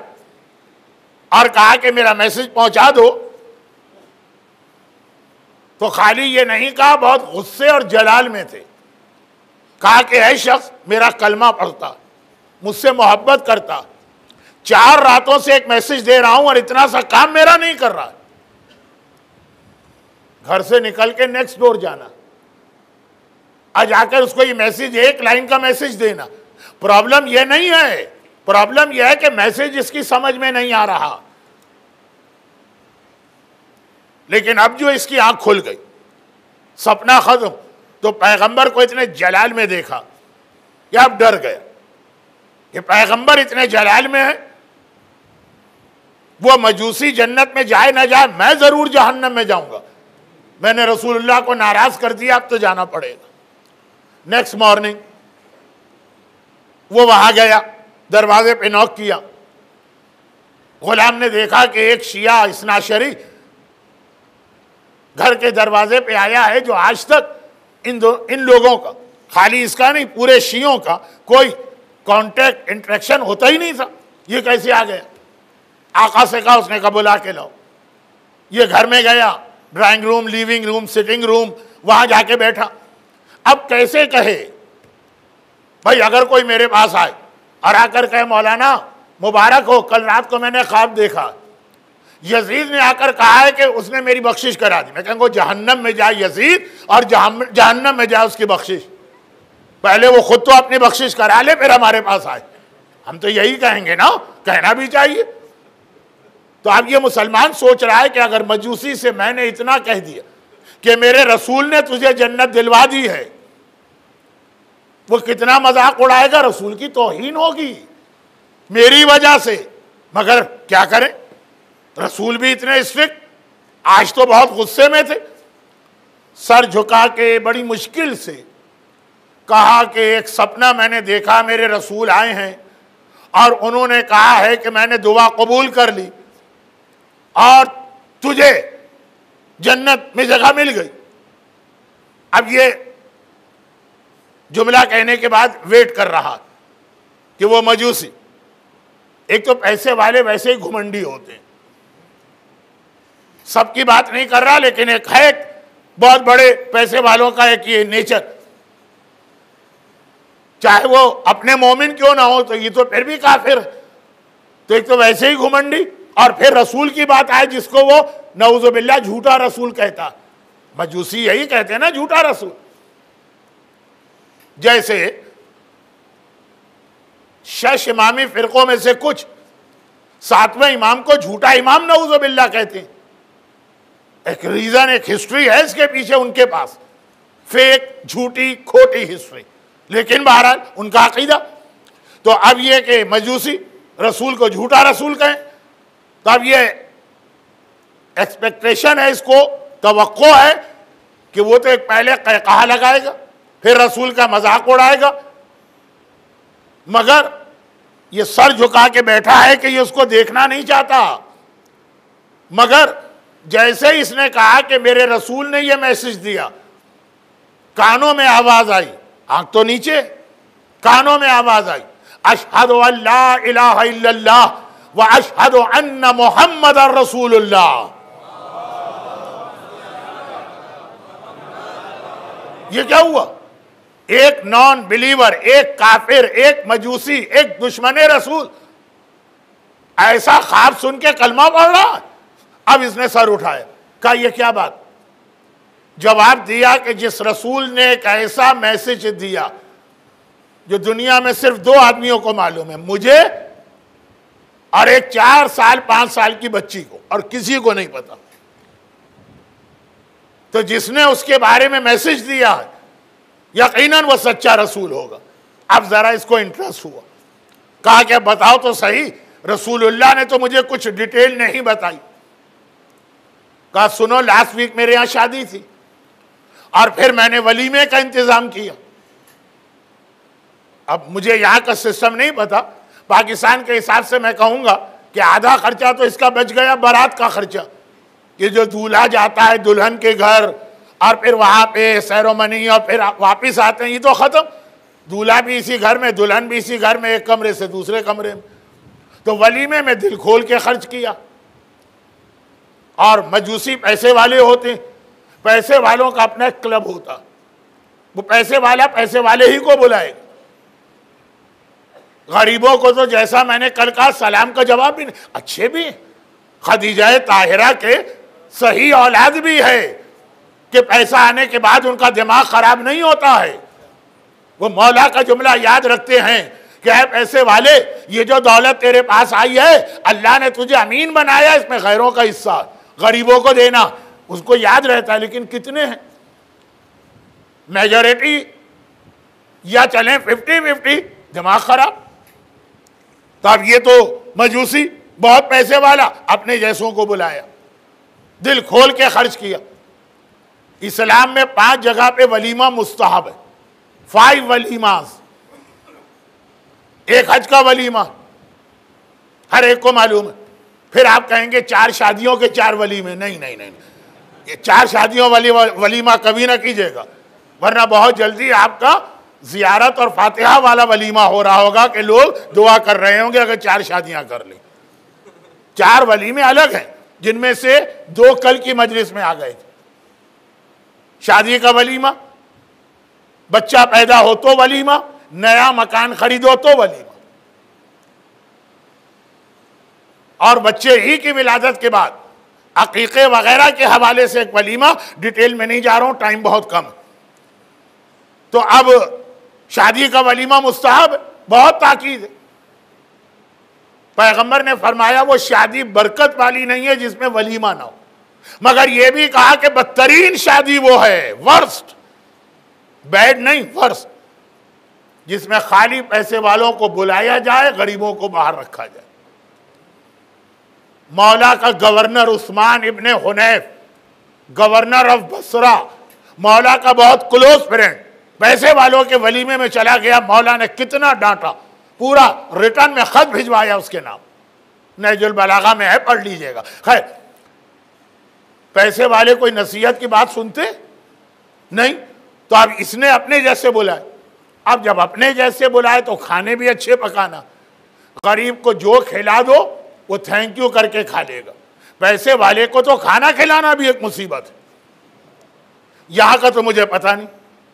और कहा कि मेरा मैसेज पहुंचा दो, तो खाली ये नहीं कहा, बहुत गुस्से और जलाल में थे। कहा कि ऐ शख्स मेरा कलमा पढ़ता, मुझसे मोहब्बत करता, 4 रातों से एक मैसेज दे रहा हूं और इतना सा काम मेरा नहीं कर रहा। घर से निकल के नेक्स्ट डोर जाना और जाकर उसको ये मैसेज, एक लाइन का मैसेज देना। प्रॉब्लम ये नहीं है, प्रॉब्लम यह है कि मैसेज इसकी समझ में नहीं आ रहा। लेकिन अब जो इसकी आंख खुल गई, सपना खत्म, तो पैगंबर को इतने जलाल में देखा कि अब डर गया कि पैगंबर इतने जलाल में है, वो मजूसी जन्नत में जाए ना जाए, मैं जरूर जहन्नम में जाऊंगा। मैंने रसूलुल्लाह को नाराज कर दिया, अब तो जाना पड़ेगा। नेक्स्ट मॉर्निंग वो वहां गया, दरवाजे पे नॉक किया। गुलाम ने देखा कि एक शिया इस्नाशरी घर के दरवाजे पे आया है, जो आज तक इन लोगों का, खाली इसका नहीं, पूरे शियों का कोई कांटेक्ट, इंटरेक्शन होता ही नहीं था। ये कैसे आ गया? आका से कहा, उसने कहा बुला के लाओ। ये घर में गया, drawing room, living room, sitting room, वहां जाके बैठा। अब कैसे कहे भाई, अगर कोई मेरे पास आए और आकर कहे मौलाना मुबारक हो, कल रात को मैंने ख्वाब देखा, यजीद ने आकर कहा है कि उसने मेरी बख्शिश करा दी। मैं कहूँगा जहन्नम में जाए यजीद और जहन्नम में जाए उसकी बख्शिश। पहले वो खुद तो अपनी बख्शिश करा ले, फिर हमारे पास आए। हम तो यही कहेंगे ना, कहना भी चाहिए। तो अब ये मुसलमान सोच रहा है कि अगर मजूसी से मैंने इतना कह दिया कि मेरे रसूल ने तुझे जन्नत दिलवा दी है, वो कितना मजाक उड़ाएगा, रसूल की तौहीन होगी मेरी वजह से। मगर क्या करें, रसूल भी इतने स्ट्रिक्ट। आज तो बहुत गुस्से में थे, सर झुका के बड़ी मुश्किल से कहा कि एक सपना मैंने देखा, मेरे रसूल आए हैं और उन्होंने कहा है कि मैंने दुआ कबूल कर ली और तुझे जन्नत में जगह मिल गई। अब ये जुमला कहने के बाद वेट कर रहा कि वो मजूसी, एक तो पैसे वाले वैसे ही घुमंडी होते हैं, सबकी बात नहीं कर रहा, लेकिन एक है बहुत बड़े पैसे वालों का एक ये नेचर, चाहे वो अपने मोमिन क्यों ना हो, तो ये तो फिर भी काफिर है। तो एक तो वैसे ही घुमंडी, और फिर रसूल की बात आए जिसको वो नऊजुबिल्लाह झूठा रसूल कहता। मजूसी यही कहते हैं ना, झूठा रसूल। जैसे शश इमामी फिरकों में से कुछ सातवें इमाम को झूठा इमाम नऊजुबिल्लाह कहते हैं। एक रीजन, एक हिस्ट्री है इसके पीछे उनके पास, फेक, झूठी, खोटी हिस्ट्री, लेकिन बहरहाल उनका अकीदा। तो अब ये कि मजूसी रसूल को झूठा रसूल कहें, तो अब ये एक्सपेक्टेशन है, इसको तवक्को है कि वो तो एक पहले कहा लगाएगा, फिर रसूल का मजाक उड़ाएगा, मगर ये सर झुका के बैठा है कि ये उसको देखना नहीं चाहता। मगर जैसे इसने कहा कि मेरे रसूल ने ये मैसेज दिया, कानों में आवाज आई, आंख तो नीचे, कानों में आवाज आई, अशहदु अल्ला इलाहा इल्लल्लाह व अशहदु अन्ना मुहम्मदर रसूलुल्लाह। ये क्या हुआ? एक नॉन बिलीवर, एक काफिर, एक मजूसी, एक दुश्मने रसूल ऐसा ख्वाब सुन के कलमा पढ़ रहा है। अब इसने सर उठाया, कहा ये क्या बात? जवाब दिया कि जिस रसूल ने एक ऐसा मैसेज दिया जो दुनिया में सिर्फ दो आदमियों को मालूम है, मुझे और एक 4 साल 5 साल की बच्ची को, और किसी को नहीं पता। तो जिसने उसके बारे में मैसेज दिया है यकीनन वो सच्चा रसूल होगा। अब जरा इसको इंटरेस्ट हुआ, कहा कि बताओ तो सही, रसूलुल्लाह ने तो मुझे कुछ डिटेल नहीं बताई। कहा सुनो, लास्ट वीक मेरे यहां शादी थी और फिर मैंने वलीमे का इंतजाम किया। अब मुझे यहां का सिस्टम नहीं पता, पाकिस्तान के हिसाब से मैं कहूंगा कि आधा खर्चा तो इसका बच गया, बारात का खर्चा, कि जो दूल्हा जाता है दुल्हन के घर और फिर वहां पे सेरेमनी और फिर वापिस आते हैं, ये तो खत्म। दूल्हा भी इसी घर में, दुल्हन भी इसी घर में, एक कमरे से दूसरे कमरे में। तो वलीमे में दिल खोल के खर्च किया। और मजूसी पैसे वाले होते, पैसे वालों का अपना क्लब होता, वो पैसे वाला पैसे वाले ही को बुलाएगा। गरीबों को तो जैसा मैंने कल कहा, सलाम का जवाब भी नहीं। अच्छे भी हैं, खदीजा ताहिरा के सही औलाद भी है कि पैसा आने के बाद उनका दिमाग खराब नहीं होता है। वो मौला का जुमला याद रखते हैं कि है पैसे वाले, ये जो दौलत तेरे पास आई है, अल्लाह ने तुझे अमीन बनाया, इसमें गैरों का हिस्सा गरीबों को देना, उसको याद रहता है। लेकिन कितने हैं? मेजॉरिटी या चलें 50-50, दिमाग खराब। तो अब ये तो मजूसी बहुत पैसे वाला अपने जैसों को बुलाया, दिल खोल के खर्च किया। इस्लाम में 5 जगह पे वलीमा मुस्तहब है, 5 वलीमास। एक हज का वलीमा हर एक को मालूम है। फिर आप कहेंगे 4 शादियों के 4 वलीमे, नहीं नहीं नहीं, ये 4 शादियों वाली वलीमा कभी ना कीजिएगा, वरना बहुत जल्दी आपका जियारत और फातिहा वाला वलीमा हो रहा होगा कि लोग दुआ कर रहे होंगे अगर 4 शादियां कर ली। 4 वलीमे अलग हैं, जिनमें से 2 कल की मजलिस में आ गए थे। शादी का वलीमा, बच्चा पैदा हो तो वलीमा, नया मकान खरीदो तो वलीमा, और बच्चे ही की विलादत के बाद अकीक़े वगैरह के हवाले से एक वलीमा। डिटेल में नहीं जा रहा हूं, टाइम बहुत कम। तो अब शादी का वलीमा मुस्तहब है, बहुत ताकीद है। पैगंबर ने फरमाया वो शादी बरकत वाली नहीं है जिसमें वलीमा ना हो, मगर यह भी कहा कि बदतरीन शादी वो है, वर्स्ट, बैड नहीं वर्स्ट, जिसमें खाली पैसे वालों को बुलाया जाए, गरीबों को बाहर रखा जाए। मौला का governor Usman Ibne Hunaif, governor of Basra, मौला का बहुत क्लोज फ्रेंड, पैसे वालों के वलीमे में चला गया। मौला ने कितना डांटा, पूरा रिटर्न में खत भिजवाया उसके नाम, नहजुल बलागा में है, पढ़ लीजिएगा। खैर, पैसे वाले कोई नसीहत की बात सुनते नहीं, तो अब इसने अपने जैसे बुलाए। अब जब अपने जैसे बुलाए तो खाने भी अच्छे पकाना, गरीब को जो खिला दो वो थैंक यू करके खा लेगा। पैसे वाले को तो खाना खिलाना भी एक मुसीबत है। यहां का तो मुझे पता नहीं,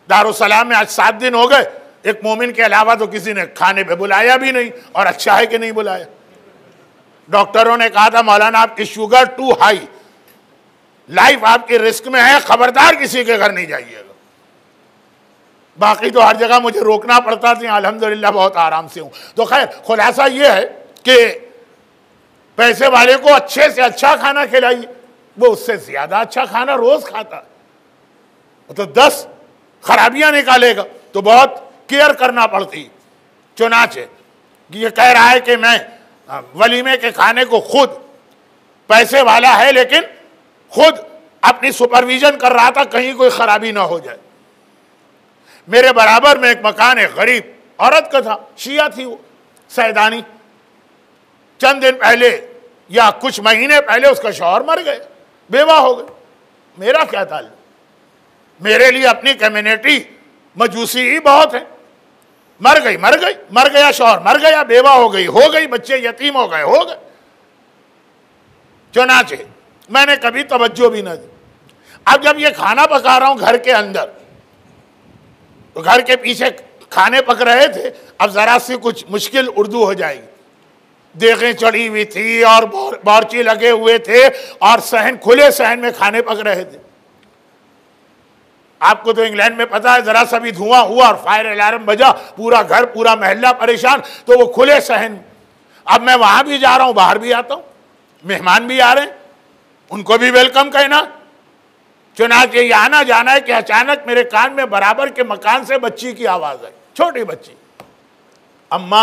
दारुसलाम में आज 7 दिन हो गए, एक मोमिन के अलावा तो किसी ने खाने पे बुलाया भी नहीं, और अच्छा है कि नहीं बुलाया। डॉक्टरों ने कहा था मौलाना आपकी शुगर टू हाई, लाइफ आपकी रिस्क में है, खबरदार किसी के घर नहीं जाइएगा। बाकी तो हर जगह मुझे रोकना पड़ता था, अल्हम्दुलिल्लाह बहुत आराम से हूं। तो खैर, खुलासा यह है कि पैसे वाले को अच्छे से अच्छा खाना खिलाइए, वो उससे ज्यादा अच्छा खाना रोज खाता, तो 10 खराबियां निकालेगा, तो बहुत केयर करना पड़ती। चुनाचे ये कह रहा है कि मैं वलीमे के खाने को खुद, पैसे वाला है लेकिन खुद अपनी सुपरविजन कर रहा था कहीं कोई खराबी ना हो जाए। मेरे बराबर में एक मकान है, गरीब औरत का था, शिया थी वो, सैदानी। चंद दिन पहले या कुछ महीने पहले उसका शौहर मर गया, बेवा हो गई। मेरा क्या ताल्लुक, मेरे लिए अपनी कम्युनिटी मजूसी ही बहुत है। मर गई, मर गया शौहर, मर गया, बेवा हो गई, बच्चे यतीम हो गए। चुनाचे मैंने कभी तवज्जो भी ना दी। अब जब ये खाना पका रहा हूं घर के अंदर, तो घर के पीछे खाने पक रहे थे, अब जरा सी कुछ मुश्किल उर्दू हो जाएगी। देखें चढ़ी हुई थी और बारची लगे हुए थे, और सहन, खुले सहन में खाने पक रहे थे। आपको तो इंग्लैंड में पता है, जरा सा भी धुआं हुआ और फायर अलार्म बजा, पूरा घर, पूरा मोहल्ला परेशान, तो वो खुले सहन। अब मैं वहां भी जा रहा हूं, बाहर भी आता हूं, मेहमान भी आ रहे हैं, उनको भी वेलकम कहना। चुनाचे ये आना जाना है कि अचानक मेरे कान में बराबर के मकान से बच्ची की आवाज आई, छोटी बच्ची, अम्मा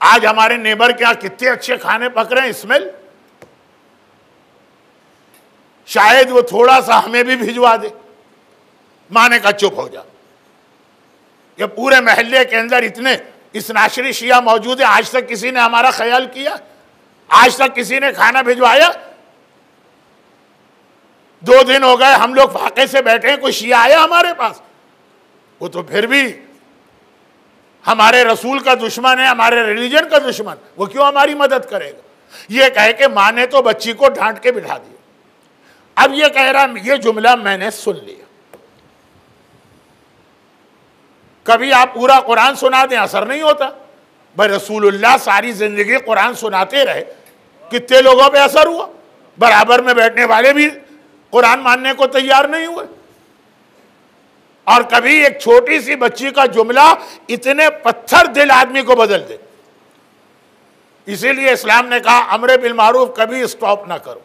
आज हमारे नेबर के यहां कितने अच्छे खाने पक रहे हैं, स्मेल, शायद वो थोड़ा सा हमें भी भिजवा दे। माँ ने कहा चुप हो जा, ये पूरे मोहल्ले के अंदर इतने इसनाशरी शिया मौजूद है, आज तक किसी ने हमारा ख्याल किया? आज तक किसी ने खाना भिजवाया? 2 दिन हो गए हम लोग फाके से बैठे हैं, कोई शिया आया हमारे पास? वो तो फिर भी हमारे रसूल का दुश्मन है, हमारे रिलीजन का दुश्मन, वो क्यों हमारी मदद करेगा? ये कह के माँ ने तो बच्ची को डांट के बिठा दिया। अब ये कह रहा, ये जुमला मैंने सुन लिया। कभी आप पूरा कुरान सुना दें, असर नहीं होता। भाई रसूलुल्लाह सारी जिंदगी कुरान सुनाते रहे, कितने लोगों पे असर हुआ? बराबर में बैठने वाले भी कुरान मानने को तैयार नहीं हुए। और कभी एक छोटी सी बच्ची का जुमला इतने पत्थर दिल आदमी को बदल दे। इसीलिए इस्लाम ने कहा अमरे बिल मारूफ कभी स्टॉप ना करो।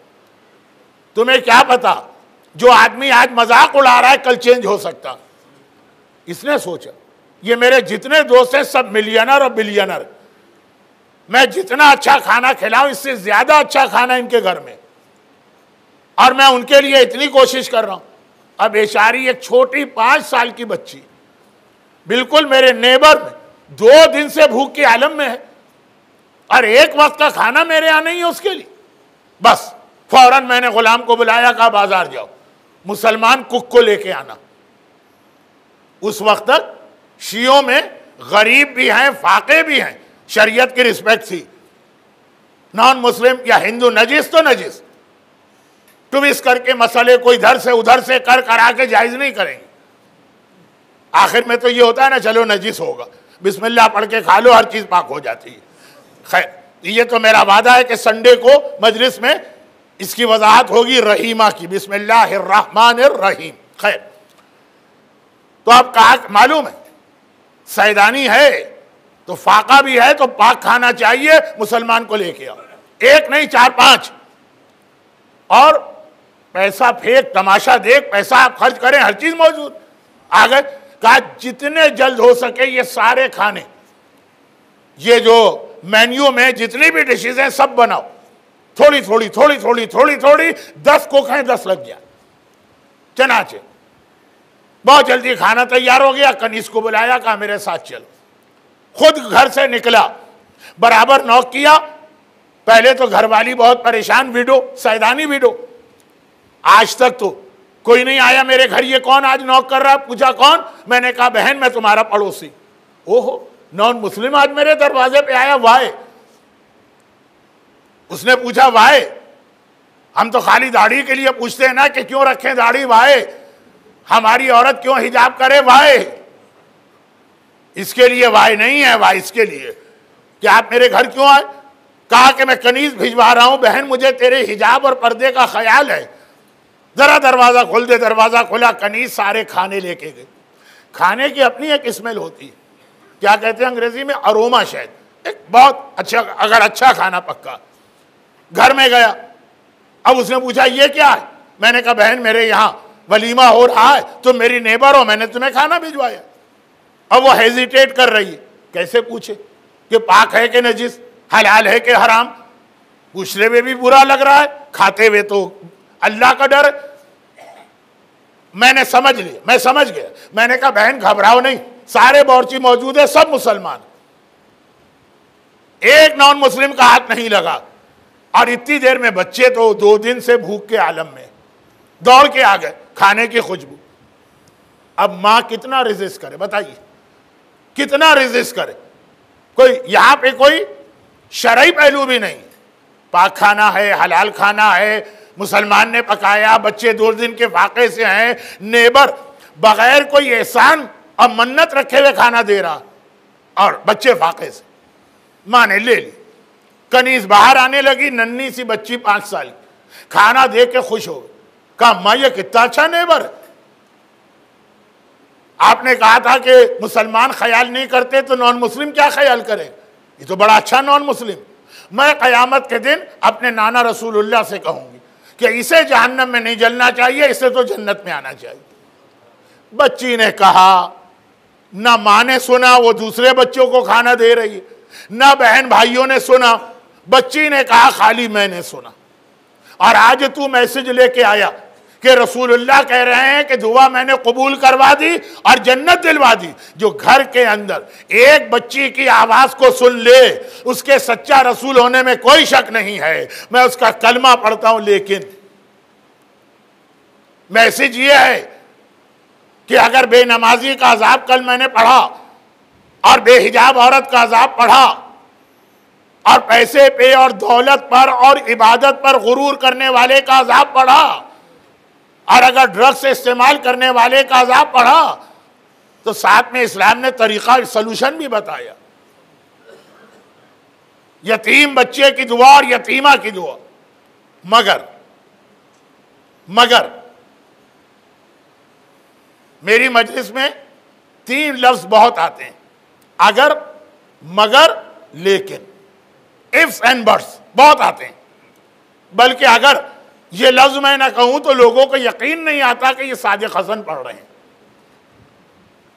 तुम्हें क्या पता, जो आदमी आज मजाक उड़ा रहा है कल चेंज हो सकता। इसने सोचा, ये मेरे जितने दोस्त हैं सब मिलियनर और बिलियनर, मैं जितना अच्छा खाना खिलाऊं इससे ज्यादा अच्छा खाना इनके घर में, और मैं उनके लिए इतनी कोशिश कर रहा हूं। अब बेचारी एक छोटी 5 साल की बच्ची बिल्कुल मेरे नेबर में 2 दिन से भूख के आलम में है, और एक वक्त का खाना मेरे यहां नहीं है उसके लिए। बस फौरन मैंने गुलाम को बुलाया, कहा बाजार जाओ, मुसलमान कुक को लेके आना। उस वक्त तक शियों में गरीब भी हैं, फाके भी हैं, शरीयत की रिस्पेक्ट थी। नॉन मुस्लिम या हिंदू नजिस तो नजिस, ट्विस्ट करके मसले को इधर से उधर से कर करा के जायज नहीं करेंगे। आखिर में तो ये होता है ना, चलो नजिस होगा, बिस्मिल्लाह पढ़ के खा लो, हर चीज पाक हो जाती है। खैर, ये तो मेरा वादा है कि संडे को मजलिस में इसकी वजाहत होगी रहीमा की, बिस्मिल्लाहिर्रहमानिर्रहीम। खैर, तो आप कहा मालूम है सैदानी है तो फाका भी है, तो पाक खाना चाहिए, मुसलमान को लेके आओ, एक नहीं 4-5। और पैसा फेंक, तमाशा देख, पैसा आप खर्च करें, हर चीज मौजूद। आगे कहा जितने जल्द हो सके ये सारे खाने, ये जो मेन्यू में जितनी भी डिशेज हैं सब बनाओ, थोड़ी थोड़ी थोड़ी थोड़ी थोड़ी थोड़ी, 10 कुक हैं, 10 लग गया चनाचे। बहुत जल्दी खाना तैयार हो गया। कनीज को बुलाया, कहा मेरे साथ चलो। खुद घर से निकला, बराबर नॉक किया। पहले तो घरवाली बहुत परेशान, विडो, सैदानी विडो। आज तक तो कोई नहीं आया मेरे घर, ये कौन आज नॉक कर रहा है? पूछा कौन? मैंने कहा बहन मैं तुम्हारा पड़ोसी। ओहो, नॉन मुस्लिम आज मेरे दरवाजे पे आया, वाय? उसने पूछा वाय? हम तो खाली दाढ़ी के लिए पूछते हैं ना कि क्यों रखें दाढ़ी, वाय? हमारी औरत क्यों हिजाब करे, वाय? इसके लिए वाय नहीं है, वाय इसके लिए कि आप मेरे घर क्यों आए? कहा कि मैं कनीज भिजवा रहा हूं, बहन मुझे तेरे हिजाब और पर्दे का ख्याल है, जरा दरवाजा खोल दे। दरवाजा खोला, कनीज सारे खाने लेके गए। खाने की अपनी एक स्मेल होती है, क्या कहते हैं अंग्रेजी में, अरोमा, शायद एक बहुत अच्छा, अगर अच्छा खाना पक्का। घर में गया, अब उसने पूछा ये क्या है? मैंने कहा बहन मेरे यहाँ वलीमा हो रहा है, तुम मेरी नेबर हो, मैंने तुम्हें खाना भिजवाया। अब वो हेजिटेट कर रही है, कैसे पूछे कि पाक है कि नजिस, हलाल है कि हराम? पूछने में भी बुरा लग रहा है, खाते हुए तो अल्लाह का डर। मैंने समझ लिया, मैं समझ गया। मैंने कहा बहन घबराओ नहीं, सारे बावर्ची मौजूद है, सब मुसलमान, एक नॉन मुस्लिम का हाथ नहीं लगा। और इतनी देर में बच्चे तो 2 दिन से भूख के आलम में दौड़ के आ गए, खाने की खुशबू। अब मां कितना रेजिस्ट करे, बताइए कितना रेजिस्ट करे? कोई यहां पे कोई शरई पहलू भी नहीं, पाक खाना है, हलाल खाना है, मुसलमान ने पकाया, बच्चे 2 दिन के वाक़े से हैं, नेबर बगैर कोई एहसान और मन्नत रखे हुए खाना दे रहा, और बच्चे फाके से। मां ने ले ली, कनीज बाहर आने लगी, नन्ही सी बच्ची 5 साल की, खाना देख के खुश हो गई। कहा मां ये कितना अच्छा नेबर है, आपने कहा था कि मुसलमान ख्याल नहीं करते तो नॉन मुस्लिम क्या ख्याल करे, ये तो बड़ा अच्छा नॉन मुस्लिम। मैं क़यामत के दिन अपने नाना रसूलुल्लाह से कहूंगी कि इसे जहन्नम में नहीं जलना चाहिए, इसे तो जन्नत में आना चाहिए। बच्ची ने कहा, ना माँ ने सुना, वो दूसरे बच्चों को खाना दे रही है, ना बहन भाइयों ने सुना, बच्ची ने कहा खाली मैंने सुना। और आज तू मैसेज लेके आया कि रसूलुल्लाह कह रहे हैं कि दुआ मैंने कबूल करवा दी और जन्नत दिलवा दी। जो घर के अंदर एक बच्ची की आवाज को सुन ले, उसके सच्चा रसूल होने में कोई शक नहीं है। मैं उसका कलमा पढ़ता हूं, लेकिन मैसेज ये है कि अगर बेनमाजी का अजाब कल मैंने पढ़ा, और बेहिजाब औरत का अजाब पढ़ा, और पैसे पे और दौलत पर और इबादत पर गुरूर करने वाले का अजाब पढ़ा, और अगर ड्रग्स इस्तेमाल करने वाले का अजाब पढ़ा, तो साथ में इस्लाम ने तरीका, सलूशन भी बताया। यतीम बच्चे की दुआ और यतीमा की दुआ। मगर मेरी मजलिस में 3 लफ्ज बहुत आते हैं, अगर, मगर, लेकिन, इफ्स एंड बट्स बहुत आते हैं। बल्कि अगर ये लफ्ज मैं ना कहूं तो लोगों को यकीन नहीं आता कि ये सादिक हसन पढ़ रहे हैं।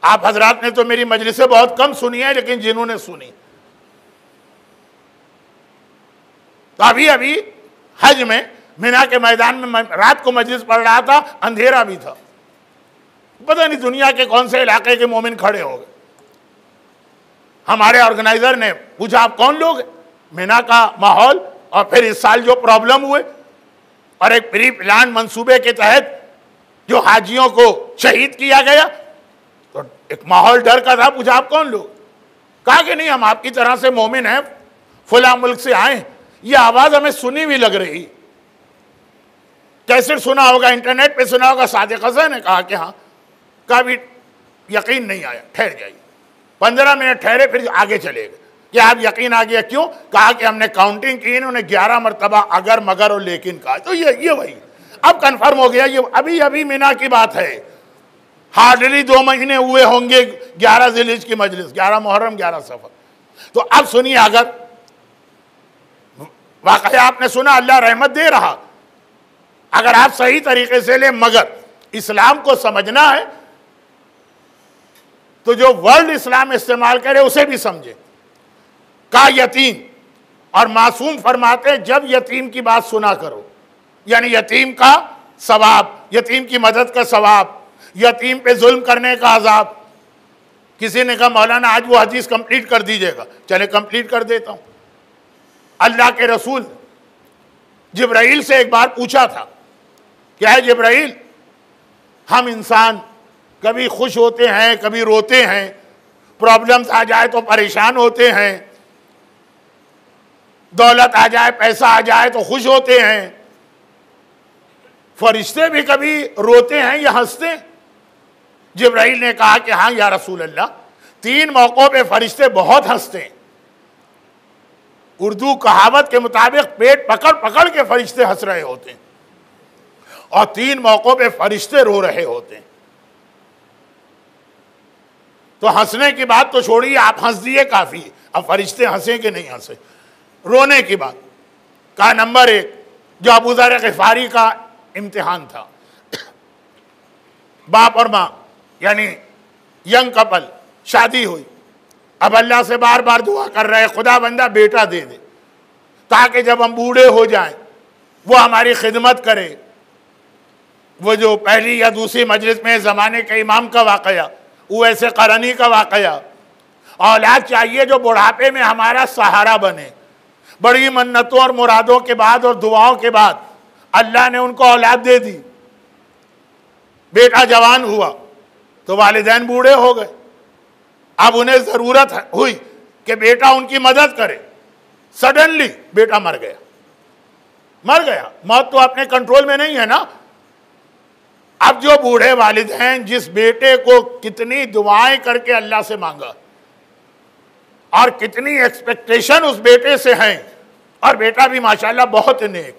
आप हजरात ने तो मेरी मजलिसें बहुत कम सुनी है, लेकिन जिन्होंने सुनी, तो अभी अभी हज में मिना के मैदान में रात को मजलिस पढ़ रहा था, अंधेरा भी था, पता नहीं दुनिया के कौन से इलाके के मोमिन खड़े हो गए। हमारे ऑर्गेनाइजर ने पूछा आप कौन लोग हैं? मिना का माहौल, और फिर इस साल जो प्रॉब्लम हुए, और एक प्री प्लान मंसूबे के तहत जो हाजियों को शहीद किया गया, तो एक माहौल डर का था। पूछा आप कौन लोग? कहा कि नहीं हम आपकी तरह से मोमिन हैं, फुला मुल्क से आए। ये आवाज हमें सुनी हुई लग रही। कैसे सुना होगा, इंटरनेट पे सुना होगा। सादिक हसन ने कहा कि हाँ। कहा भी यकीन नहीं आया, ठहर जाइए। 15 मिनट ठहरे, फिर आगे चले गए कि आप यकीन आ गया क्यों? कहा कि हमने काउंटिंग की, इन्होंने 11 मरतबा अगर, मगर और लेकिन कहा, तो ये वही अब कंफर्म हो गया। ये अभी अभी मिना की बात है, हार्डली 2 महीने हुए होंगे 11 ज़िलहिज की मजलिस, 11 मुहर्रम 11 सफर। तो अब सुनिए, अगर वाकई आपने सुना अल्लाह रहमत दे रहा, अगर आप सही तरीके से ले, मगर इस्लाम को समझना है तो जो वर्ल्ड इस्लाम इस्तेमाल करे उसे भी समझे। का यतीम और मासूम फरमाते हैं जब यतीम की बात सुना करो, यानी यतीम का सवाब, यतीम की मदद का सवाब, यतीम पे जुल्म करने का अजाब। किसी ने कहा मौलाना आज वो हदीस कंप्लीट कर दीजिएगा, चले कंप्लीट कर देता हूं। अल्लाह के रसूल जिब्राइल से एक बार पूछा था, क्या है जिब्राइल, हम इंसान कभी खुश होते हैं, कभी रोते हैं, प्रॉब्लम्स आ जाए तो परेशान होते हैं, दौलत आ जाए, पैसा आ जाए तो खुश होते हैं, फरिश्ते भी कभी रोते हैं या हंसते हैं? जिब्राइल ने कहा कि हाँ या रसूल अल्लाह, 3 मौकों पे फरिश्ते बहुत हंसते हैं। उर्दू कहावत के मुताबिक पेट पकड़ पकड़ के फरिश्ते हंस रहे होते हैं और 3 मौकों पे फरिश्ते रो रहे होते हैं। तो हंसने की बात तो छोड़िए, आप हंस दिए काफी, अब फरिश्ते हंसे कि नहीं हंसे। रोने की बात का नंबर 1 जो अबू ज़र ग़िफ़ारी का इम्तिहान था, बाप और माँ यानी यंग कपल, शादी हुई, अब अल्लाह से बार बार दुआ कर रहे हैं खुदा बंदा बेटा दे दे ताकि जब हम बूढ़े हो जाएं वो हमारी खिदमत करे। वो जो पहली या दूसरी मजलिस में ज़माने के इमाम का वाक़या, उवैसे क़रनी का वाक़या, औलाद चाहिए जो बुढ़ापे में हमारा सहारा बने। बड़ी मन्नतों और मुरादों के बाद और दुआओं के बाद अल्लाह ने उनको औलाद दे दी। बेटा जवान हुआ तो वालिदैन बूढ़े हो गए, अब उन्हें ज़रूरत हुई कि बेटा उनकी मदद करे। सडनली बेटा मर गया। मौत तो अपने कंट्रोल में नहीं है ना। अब जो बूढ़े वालिदैन जिस बेटे को कितनी दुआएं करके अल्लाह से मांगा और कितनी एक्सपेक्टेशन उस बेटे से हैं, और बेटा भी माशाल्लाह बहुत नेक,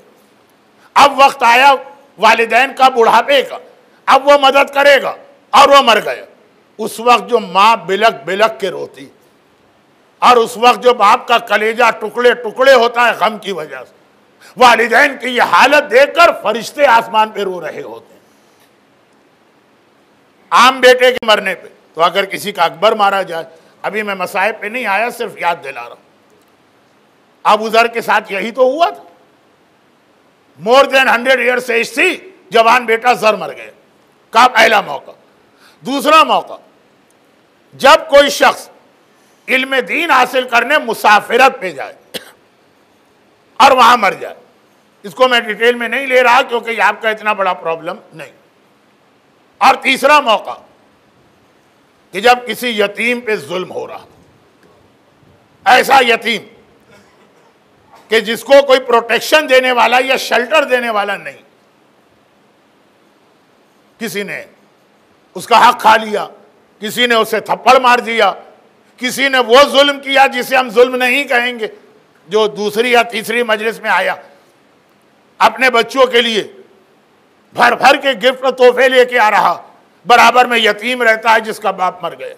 अब वक्त आया वालिदैन का बुढ़ापे का, अब वो मदद करेगा और वो मर गया। उस वक्त जो माँ बिलक बिलक के रोती और उस वक्त जो बाप का कलेजा टुकड़े टुकड़े होता है गम की वजह से, वालिदैन की ये हालत देखकर फरिश्ते आसमान पे रो रहे होते हैं। आम बेटे के मरने पे तो अगर किसी का अकबर मारा जाए, अभी मैं मसाइब पे नहीं आया, सिर्फ याद दिला रहा हूं, अबू ज़र के साथ यही तो हुआ था। मोर देन 100 ईयर्स एज थी, जवान बेटा ज़र मर गया। का पहला मौका। दूसरा मौका, जब कोई शख्स इल्म दीन हासिल करने मुसाफिरत पे जाए और वहां मर जाए। इसको मैं डिटेल में नहीं ले रहा क्योंकि आपका इतना बड़ा प्रॉब्लम नहीं। और तीसरा मौका कि जब किसी यतीम पे जुल्म हो रहा, ऐसा यतीम कि जिसको कोई प्रोटेक्शन देने वाला या शेल्टर देने वाला नहीं, किसी ने उसका हक खा लिया, किसी ने उसे थप्पड़ मार दिया, किसी ने वो जुल्म किया जिसे हम जुल्म नहीं कहेंगे, जो दूसरी या तीसरी मजलिस में आया, अपने बच्चों के लिए भर भर के गिफ्ट और तोहफे लेके आ रहा, बराबर में यतीम रहता है जिसका बाप मर गया।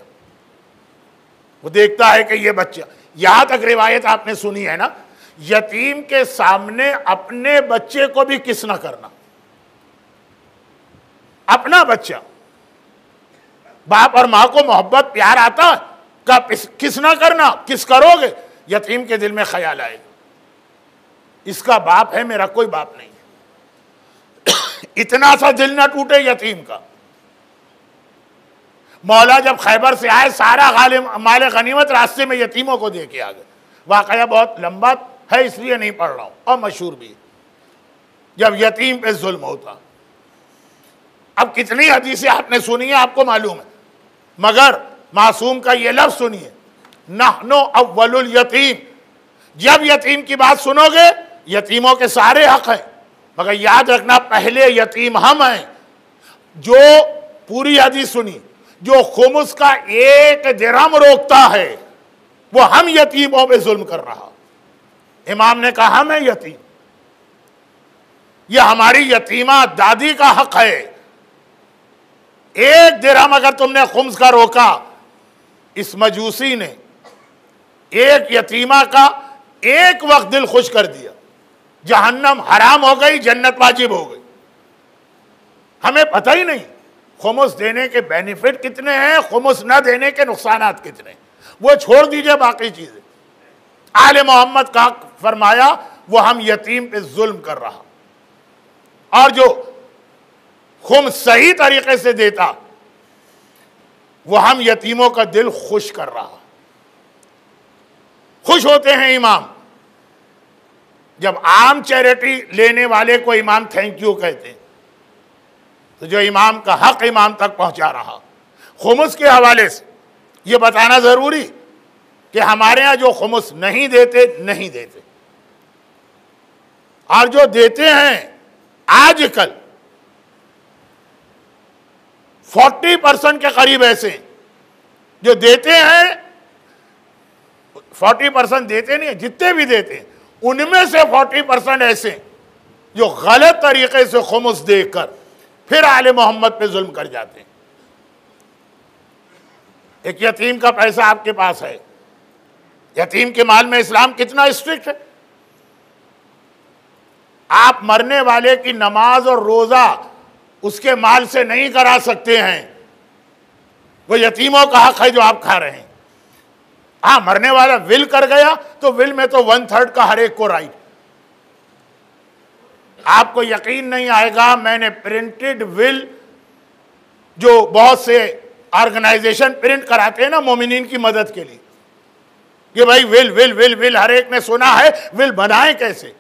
वो देखता है कि ये बच्चा, यहां तक रिवायत आपने सुनी है ना, यतीम के सामने अपने बच्चे को भी किस ना करना। अपना बच्चा, बाप और मां को मोहब्बत प्यार आता का किस ना करना, किस करोगे, यतीम के दिल में ख्याल आएगा इसका बाप है, मेरा कोई बाप नहीं है। इतना सा दिल ना टूटे यतीम का। मौला जब खैबर से आए, सारा माल गनीमत रास्ते में यतीमों को दे के आ गए। वाकया बहुत लंबा है इसलिए नहीं पढ़ रहा हूं, और मशहूर भी। जब यतीम पे जुल्म होता, अब कितनी हदीसें आपने सुनी है, आपको मालूम है, मगर मासूम का ये लफ्ज सुनिए, नहनो अव्वलुल यतीम। जब यतीम की बात सुनोगे, यतीमों के सारे हक हैं, मगर याद रखना पहले यतीम हम हैं। जो पूरी हदीस सुनी, जो खुमुस का 1 दिरहम रोकता है, वो हम यतीमों पे जुल्म कर रहा। इमाम ने कहा हम है यतीम, यह हमारी यतीमा दादी का हक है। एक दिरहम अगर तुमने खुम्स का रोका, इस मजूसी ने एक यतीमा का एक वक्त दिल खुश कर दिया, जहन्नम हराम हो गई, जन्नत वाजिब हो गई। हमें पता ही नहीं खुमुस देने के बेनिफिट कितने हैं, खुमुस न देने के नुकसानात कितने, वो छोड़ दीजिए बाकी चीजें। आले मोहम्मद का फरमाया वो हम यतीम पे जुल्म कर रहा, और जो खुम सही तरीके से देता वो हम यतीमों का दिल खुश कर रहा। खुश होते हैं इमाम जब आम चैरिटी लेने वाले को इमाम थैंक यू कहते हैं, तो जो इमाम का हक इमाम तक पहुंचा रहा। खुमुस के हवाले से ये बताना जरूरी कि हमारे यहां जो खुमुस नहीं देते नहीं देते, और जो देते हैं आजकल 40% के करीब ऐसे जो देते हैं। 40% देते नहीं, जितने भी देते हैं उनमें से 40% ऐसे जो गलत तरीके से खुमुस देकर फिर आले मोहम्मद पे जुल्म कर जाते हैं। एक यतीम का पैसा आपके पास है, यतीम के माल में इस्लाम कितना स्ट्रिक्ट है। आप मरने वाले की नमाज और रोजा उसके माल से नहीं करा सकते हैं, वो यतीमों का हक है जो आप खा रहे हैं। हाँ, मरने वाला विल कर गया तो विल में तो 1/3 का हर एक को राइट। आपको यकीन नहीं आएगा, मैंने प्रिंटेड विल जो बहुत से ऑर्गेनाइजेशन प्रिंट कराते हैं ना मोमिनीन की मदद के लिए, कि भाई विल विल विल विल हर एक ने सुना है, विल बनाए कैसे,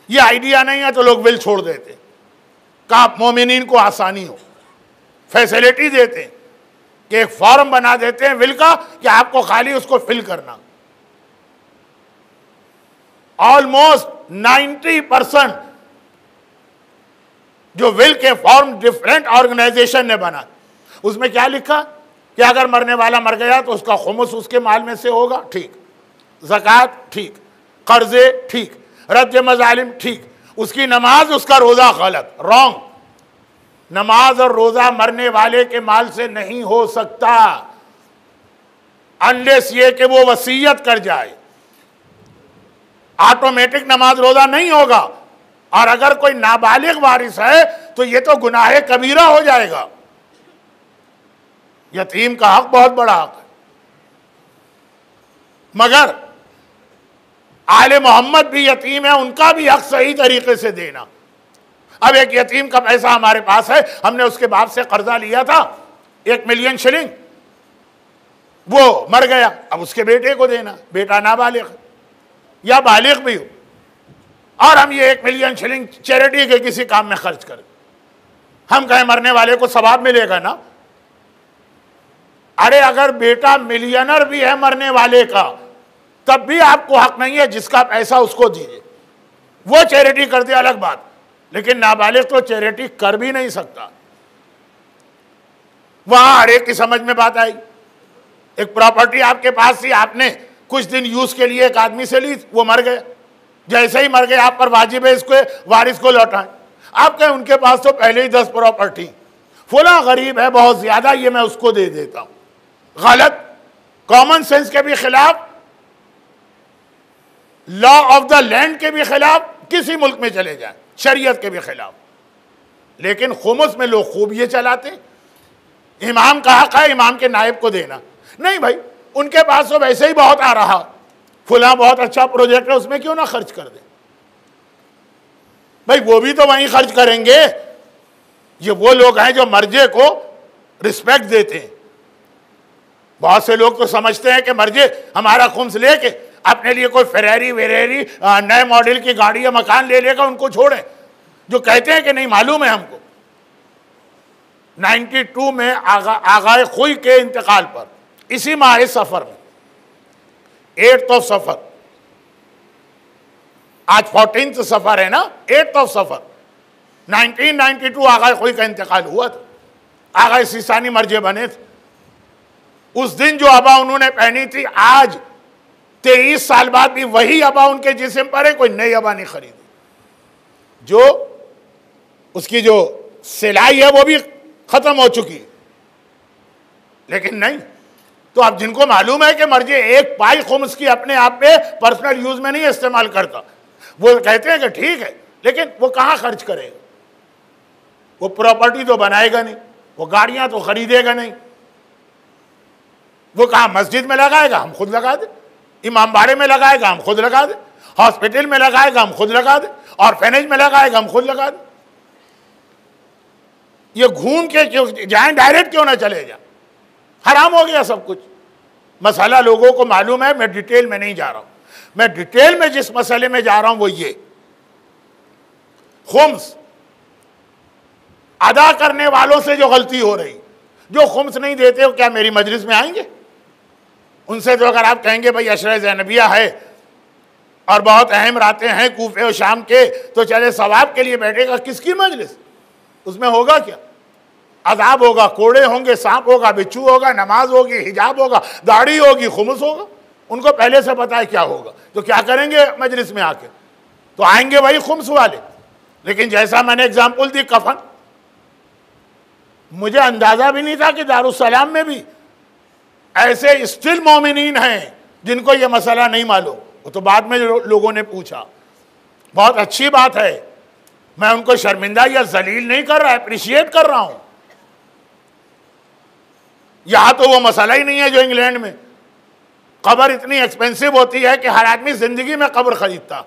ये आइडिया नहीं है तो लोग विल छोड़ देते। का मोमिनीन को आसानी हो, फैसिलिटी देते हैं कि एक फॉर्म बना देते हैं विल का कि आपको खाली उसको फिल करना। ऑलमोस्ट 90% जो विल के फॉर्म डिफरेंट ऑर्गेनाइजेशन ने बना, उसमें क्या लिखा कि अगर मरने वाला मर गया तो उसका खुमुस उसके माल में से होगा, ठीक, ज़कात ठीक, कर्जे ठीक, रद्द मजालिम ठीक, उसकी नमाज उसका रोजा गलत, रॉन्ग। नमाज और रोजा मरने वाले के माल से नहीं हो सकता अनलेस ये कि वो वसीयत कर जाए। ऑटोमेटिक नमाज रोजा नहीं होगा, और अगर कोई नाबालिग वारिस है तो ये तो गुनाह कबीरा हो जाएगा। यतीम का हक बहुत बड़ा हक है, मगर आले मोहम्मद भी यतीम है, उनका भी हक सही तरीके से देना। अब एक यतीम का पैसा हमारे पास है, हमने उसके बाप से कर्जा लिया था 1 मिलियन शिलिंग, वो मर गया, अब उसके बेटे को देना, बेटा नाबालिग या बालिग भी हो, और हम ये 1 मिलियन शिलिंग चैरिटी के किसी काम में खर्च करें, हम कहें मरने वाले को सवाब मिलेगा ना। अरे अगर बेटा मिलियनर भी है मरने वाले का, तब भी आपको हक नहीं है, जिसका पैसा उसको दीजिए, वो चैरिटी कर दे अलग बात, लेकिन नाबालिग तो चैरिटी कर भी नहीं सकता। वहां हर एक की समझ में बात आई। एक प्रॉपर्टी आपके पास थी, आपने कुछ दिन यूज के लिए एक आदमी से ली, वो मर गया, जैसे ही मर गए आप पर वाजिब है इसको वारिस को लौटाएं। आप कहें उनके पास तो पहले ही 10 प्रॉपर्टी, फुला गरीब है बहुत ज्यादा, ये मैं उसको दे देता हूं। गलत, कॉमन सेंस के भी खिलाफ, लॉ ऑफ द लैंड के भी खिलाफ, किसी मुल्क में चले जाए, शरीयत के भी खिलाफ। लेकिन खुमुस में लोग खूब ये चलाते, इमाम का हक है इमाम के नायब को देना। नहीं भाई, उनके पास तो वैसे ही बहुत आ रहा, फुला बहुत अच्छा प्रोजेक्ट है, उसमें क्यों ना खर्च कर दे। भाई वो भी तो वहीं खर्च करेंगे। ये वो लोग हैं जो मर्जे को रिस्पेक्ट देते हैं। बहुत से लोग तो समझते हैं कि मर्जे हमारा खुम्स लेके अपने लिए कोई फेरारी वेरारी नए मॉडल की गाड़ी या मकान ले लेगा, उनको छोड़ें। जो कहते हैं कि नहीं मालूम है हमको। 92 में आगाए खुई के इंतकाल पर, इसी माह सफर में 8 सफर, आज 14 सफर है ना, 8 सफर 1992 आगाए खुई का इंतकाल हुआ था। आगाए सीसानी मर्जे बने थे। उस दिन जो अबा उन्होंने पहनी थी, आज 23 साल बाद भी वही अबा उनके जिस्म पर है, कोई नई अबा नहीं खरीदी। जो उसकी जो सिलाई है वो भी खत्म हो चुकी। लेकिन नहीं, तो अब जिनको मालूम है कि मर्जी एक पाई खुम्स की अपने आप पे पर्सनल यूज में नहीं इस्तेमाल करता, वो कहते हैं कि ठीक है, लेकिन वो कहाँ खर्च करेगा? वो प्रॉपर्टी तो बनाएगा नहीं, वो गाड़ियां तो खरीदेगा नहीं, वो कहाँ मस्जिद में लगाएगा? हम खुद लगा दे। इमामबाड़े में लगाएगा? हम खुद लगा दे। हॉस्पिटल में लगाएगा? हम खुद लगा दे। ऑर्फेनेज में लगाएगा? हम खुद लगा दे। ये घूम के क्यों जाए, डायरेक्ट क्यों ना चले जाए? हराम हो गया सब कुछ। मसला लोगों को मालूम है, मैं डिटेल में नहीं जा रहा हूं। मैं डिटेल में जिस मसले में जा रहा हूं वो ये, खुम्स अदा करने वालों से जो गलती हो रही, जो खुम्स नहीं देते हो क्या मेरी मजलिस में आएंगे? उनसे तो अगर आप कहेंगे भाई अशरा ज़ैनबिया है और बहुत अहम रातें हैं कूफे और शाम के, तो चले सवाब के लिए बैठेगा, किसकी मजलिस? उसमें होगा क्या? अजाब होगा, कोड़े होंगे, सांप होगा, बिच्छू होगा, नमाज होगी, हिजाब होगा, दाढ़ी होगी, खुम्स होगा। उनको पहले से पता है क्या होगा, तो क्या करेंगे मजलिस में आके? तो आएंगे वही खुम्स वाले। लेकिन जैसा मैंने एग्जाम्पल दी कफन, मुझे अंदाजा भी नहीं था कि दारुस्सलाम में भी ऐसे स्टिल मोमिनीन हैं जिनको ये मसला नहीं मालूम। वो तो बाद में लोगों ने पूछा। बहुत अच्छी बात है, मैं उनको शर्मिंदा या जलील नहीं कर रहा, अप्रिशिएट कर रहा हूं। यहां तो वो मसला ही नहीं है जो इंग्लैंड में। कब्र इतनी एक्सपेंसिव होती है कि हर आदमी जिंदगी में कब्र खरीदता।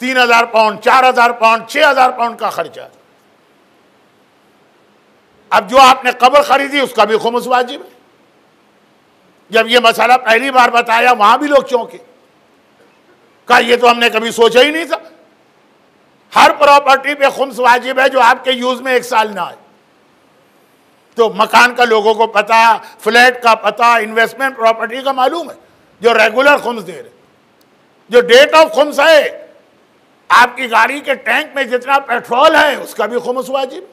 3000 पाउंड, 4000 पाउंड, 6000 पाउंड का खर्चा। अब जो आपने कब्र खरीदी उसका भी खुम्स वाजिब है। जब ये मसला पहली बार बताया वहां भी लोग चौंके, कहा ये तो हमने कभी सोचा ही नहीं था। हर प्रॉपर्टी पे खुम्स वाजिब है जो आपके यूज में 1 साल ना आए। तो मकान का लोगों को पता, फ्लैट का पता, इन्वेस्टमेंट प्रॉपर्टी का मालूम है, जो रेगुलर खुम्स दे रहे। जो डेट ऑफ खुम्स है, आपकी गाड़ी के टैंक में जितना पेट्रोल है उसका भी खुम्स वाजिब।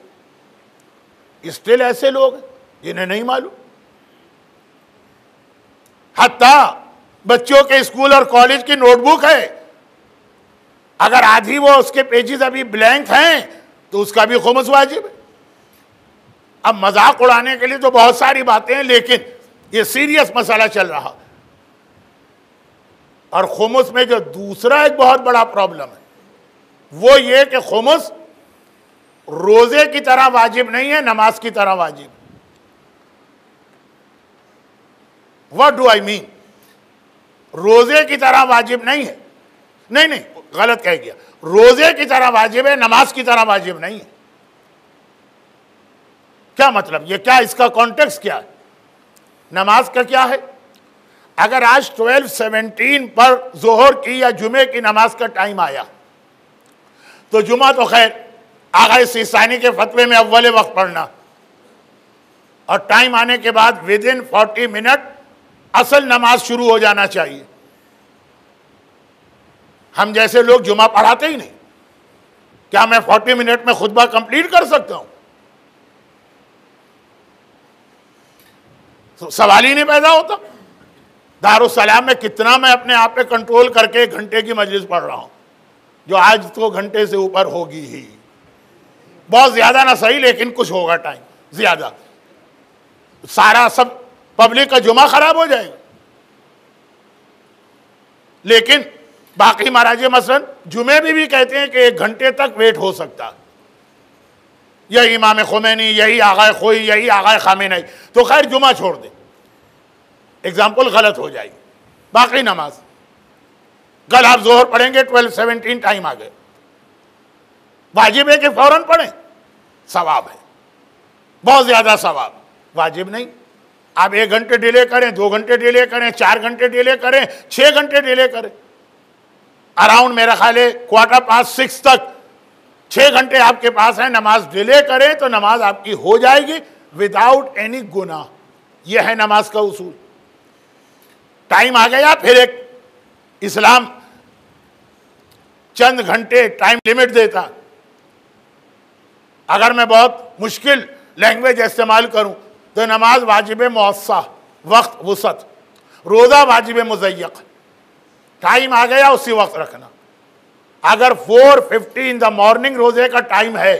स्टिल ऐसे लोग हैं जिन्हें नहीं मालूम। हत्ता बच्चों के स्कूल और कॉलेज की नोटबुक है, अगर आधी वो उसके पेजेस अभी ब्लैंक हैं तो उसका भी खुम्स वाजिब है। अब मजाक उड़ाने के लिए तो बहुत सारी बातें हैं, लेकिन ये सीरियस मसला चल रहा। और खुम्स में जो दूसरा एक बहुत बड़ा प्रॉब्लम है वो ये कि खुम्स रोजे की तरह वाजिब नहीं है, नमाज की तरह वाजिब। What do I mean? रोजे की तरह वाजिब नहीं है, नहीं, गलत कह गया। रोजे की तरह वाजिब है, नमाज की तरह वाजिब नहीं है। क्या मतलब? ये क्या, इसका कॉन्टेक्स्ट क्या है? नमाज का क्या है? अगर आज 12:17 पर जोहर की या जुमे की नमाज का टाइम आया तो जुमा तो खैर आगा सीसानी के फतवे में अव्वल वक्त पढ़ना, और टाइम आने के बाद विदिन 40 मिनट असल नमाज शुरू हो जाना चाहिए। हम जैसे लोग जुमा पढ़ाते ही नहीं। क्या मैं 40 मिनट में खुतबा कंप्लीट कर सकता हूं? तो सवाल ही नहीं पैदा होता। दारुस्सलाम में कितना मैं अपने आप पे कंट्रोल करके 1 घंटे की मजलिस पढ़ रहा हूं, जो आज तो घंटे से ऊपर होगी ही। बहुत ज्यादा ना सही, लेकिन कुछ होगा टाइम ज्यादा। सारा सब पब्लिक का जुमा खराब हो जाएगा। लेकिन बाकी महाराज मसलन जुमे भी कहते हैं कि 1 घंटे तक वेट हो सकता है। यही इमाम खुमैनी, यही आगा खोई, यही आगा खामेनी, तो खैर जुमा छोड़ दे, एग्जाम्पल गलत हो जाएगी। बाकी नमाज कल आप जोहर पढ़ेंगे 12:17 टाइम आ गए, वाजिब है कि फौरन पढ़ें? सवाब है, बहुत ज्यादा सवाब। वाजिब नहीं। आप 1 घंटे डिले करें, 2 घंटे डिले करें, 4 घंटे डिले करें, 6 घंटे डिले करें, अराउंड मेरा ख्याल है 5:15 तक 6 घंटे आपके पास है। नमाज डिले करें तो नमाज आपकी हो जाएगी विदाउट एनी गुनाह। यह है नमाज का उसूल। टाइम आ गया, फिर एक इस्लाम चंद घंटे टाइम लिमिट देता। अगर मैं बहुत मुश्किल लैंग्वेज इस्तेमाल करूं तो नमाज वाजिब मुअस्सा, वक्त वसत। रोज़ा वाजिब मुज़य्यक़, टाइम आ गया उसी वक्त रखना। अगर 4:50 इन द मॉर्निंग रोजे का टाइम है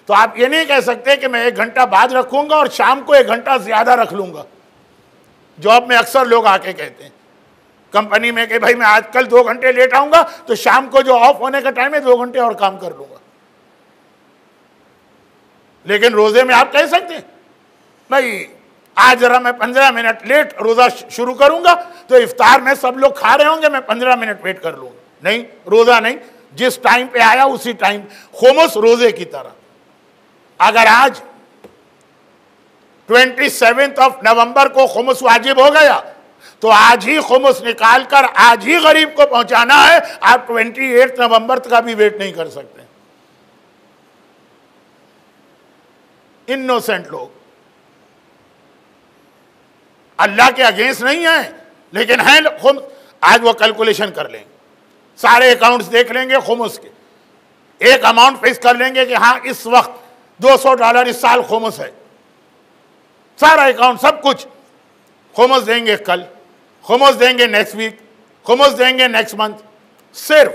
तो आप ये नहीं कह सकते कि मैं 1 घंटा बाद रखूंगा और शाम को 1 घंटा ज्यादा रख लूंगा। जॉब में अक्सर लोग आके कहते हैं कंपनी में कि भाई मैं आज कल 2 घंटे लेट आऊंगा तो शाम को जो ऑफ होने का टाइम है 2 घंटे और काम कर लूंगा। लेकिन रोजे में आप कह सकते हैं भाई आज जरा मैं 15 मिनट लेट रोजा शुरू करूंगा तो इफ्तार में सब लोग खा रहे होंगे, मैं 15 मिनट वेट कर लूंगा। नहीं, रोजा नहीं, जिस टाइम पे आया उसी टाइम। खुमुस रोजे की तरह। अगर आज 27 नवंबर को खुमुस वाजिब हो गया तो आज ही खुमुस निकालकर आज ही गरीब को पहुंचाना है। आप 28 नवंबर तक का भी वेट नहीं कर सकते। इनोसेंट लोग अल्लाह के अगेंस्ट नहीं है, लेकिन हैं खुद। आज वो कैलकुलेशन कर लेंगे, सारे अकाउंट्स देख लेंगे खुमुस के, एक अमाउंट फिक्स कर लेंगे कि हाँ इस वक्त $200 इस साल खुमुस है। सारा अकाउंट सब कुछ। खुमुस देंगे कल, खुमुस देंगे नेक्स्ट वीक, खुमुस देंगे नेक्स्ट मंथ। सिर्फ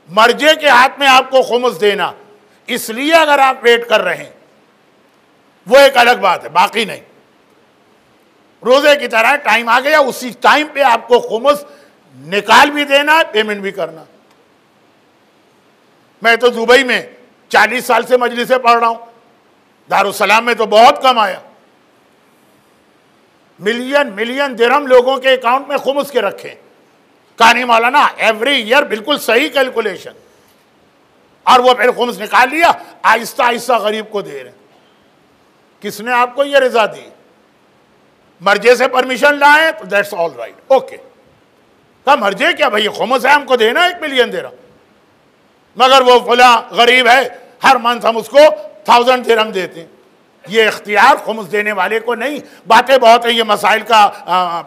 मर्जे के हाथ में आपको खुमुस देना, इसलिए अगर आप वेट कर रहे हैं वो एक अलग बात है, बाकी नहीं। रोजे की तरह टाइम आ गया, उसी टाइम पे आपको खुमुस निकाल भी देना, पेमेंट भी करना। मैं तो दुबई में 40 साल से मजलिसें पढ़ रहा हूं, दारुसलाम में तो बहुत कम आया। मिलियन दिरहम लोगों के अकाउंट में खुमुस के रखे। कहानी मौलाना एवरी ईयर बिल्कुल सही कैलकुलेशन, और वो फिर खुमुस निकाल लिया, आहिस्ता आहिस्ता गरीब को दे रहे। किसने आपको ये रजा दी? मर्जे से परमिशन लाए तो दैट्स ऑल राइट, ओके। का मर्जे क्या भाई, खुमुस है हमको देना, 1 मिलियन दे रहा, मगर वो फला गरीब है हर मंथ हम उसको 1000 दिरहम देते हैं। ये इख्तियार खुमुस देने वाले को नहीं। बातें बहुत है, ये मसाइल का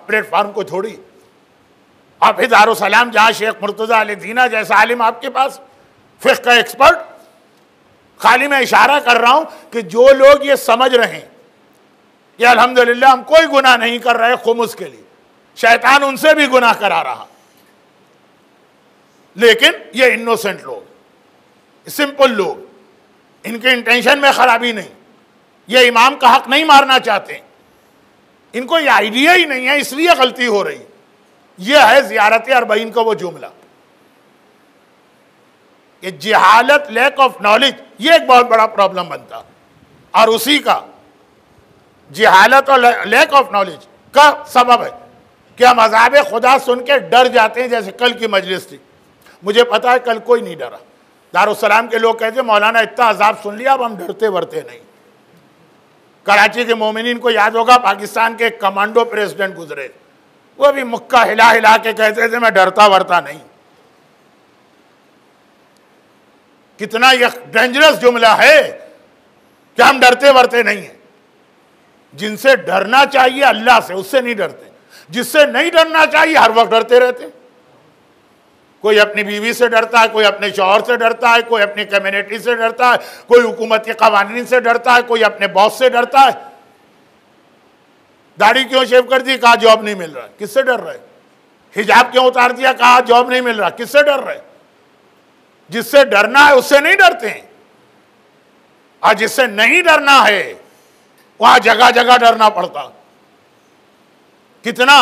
प्लेटफॉर्म को छोड़ी। और फिर दारुसलाम जहाँ शेख मुर्तज़ा अली दीना जैसा आलिम आपके पास, फिक़्ह का एक्सपर्ट। खाली मैं इशारा कर रहा हूं कि जो लोग ये समझ रहे हैं कि अल्हम्दुलिल्लाह हम कोई गुनाह नहीं कर रहे खुमुस के लिए, शैतान उनसे भी गुनाह करा रहा। लेकिन ये इनोसेंट लोग, सिंपल लोग, इनके इंटेंशन में खराबी नहीं, ये इमाम का हक नहीं मारना चाहते, इनको ये आइडिया ही नहीं है, इसलिए गलती हो रही। ये है ज़ियारत अरबईन का वो जुमला, ये जहालत, लैक ऑफ नॉलेज, ये एक बहुत बड़ा प्रॉब्लम बनता। और उसी का जहालत और लैक ऑफ नॉलेज का सबब है कि हम अज़ाब खुदा सुन के डर जाते हैं। जैसे कल की मजलिस थी, मुझे पता है कल कोई नहीं डरा। दारुसलाम के लोग कहते मौलाना इतना अजाब सुन लिया, अब हम डरते वरते नहीं। कराची के मोमिनीन को याद होगा, पाकिस्तान के कमांडो प्रेसिडेंट गुजरे, वो भी मुक्का हिला हिला के कहते थे मैं डरता वरता नहीं। कितना यह डेंजरस जुमला है कि हम डरते वरते नहीं हैं। जिनसे डरना चाहिए अल्लाह से, उससे नहीं डरते। जिससे नहीं डरना चाहिए हर वक्त डरते रहते। कोई अपनी बीवी से डरता है, कोई अपने शौहर से डरता है, कोई अपनी कम्युनिटी से डरता है, कोई हुकूमत के कवानीन से डरता है, कोई अपने बॉस से डरता है। दाढ़ी क्यों शेव कर दी, कहा जॉब नहीं मिल रहा, किससे डर रहे? हिजाब क्यों उतार दिया, कहा जॉब नहीं मिल रहा, किससे डर रहे? जिससे डरना है उससे नहीं डरते हैं, और जिससे नहीं डरना है वहां जगह जगह डरना पड़ता। कितना,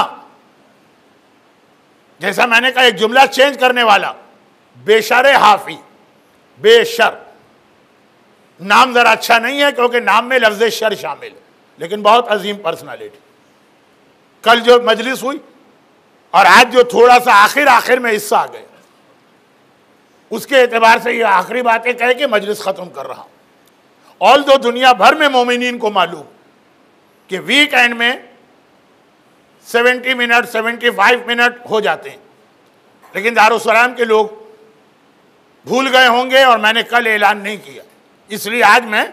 जैसा मैंने कहा एक जुमला चेंज करने वाला, बेशर हाफी, बेशर नाम जरा अच्छा नहीं है क्योंकि नाम में लफ्ज शर शामिल है, लेकिन बहुत अजीम पर्सनालिटी। कल जो मजलिस हुई और आज जो थोड़ा सा आखिर में हिस्सा आ गया, उसके एतबार से ये आखिरी बातें कह के मजलिस खत्म कर रहा हूं। ऑल दो दुनिया भर में मोमिनीन को मालूम कि वीकेंड में 70 मिनट 75 मिनट हो जाते हैं, लेकिन दारुसलाम के लोग भूल गए होंगे और मैंने कल ऐलान नहीं किया, इसलिए आज मैं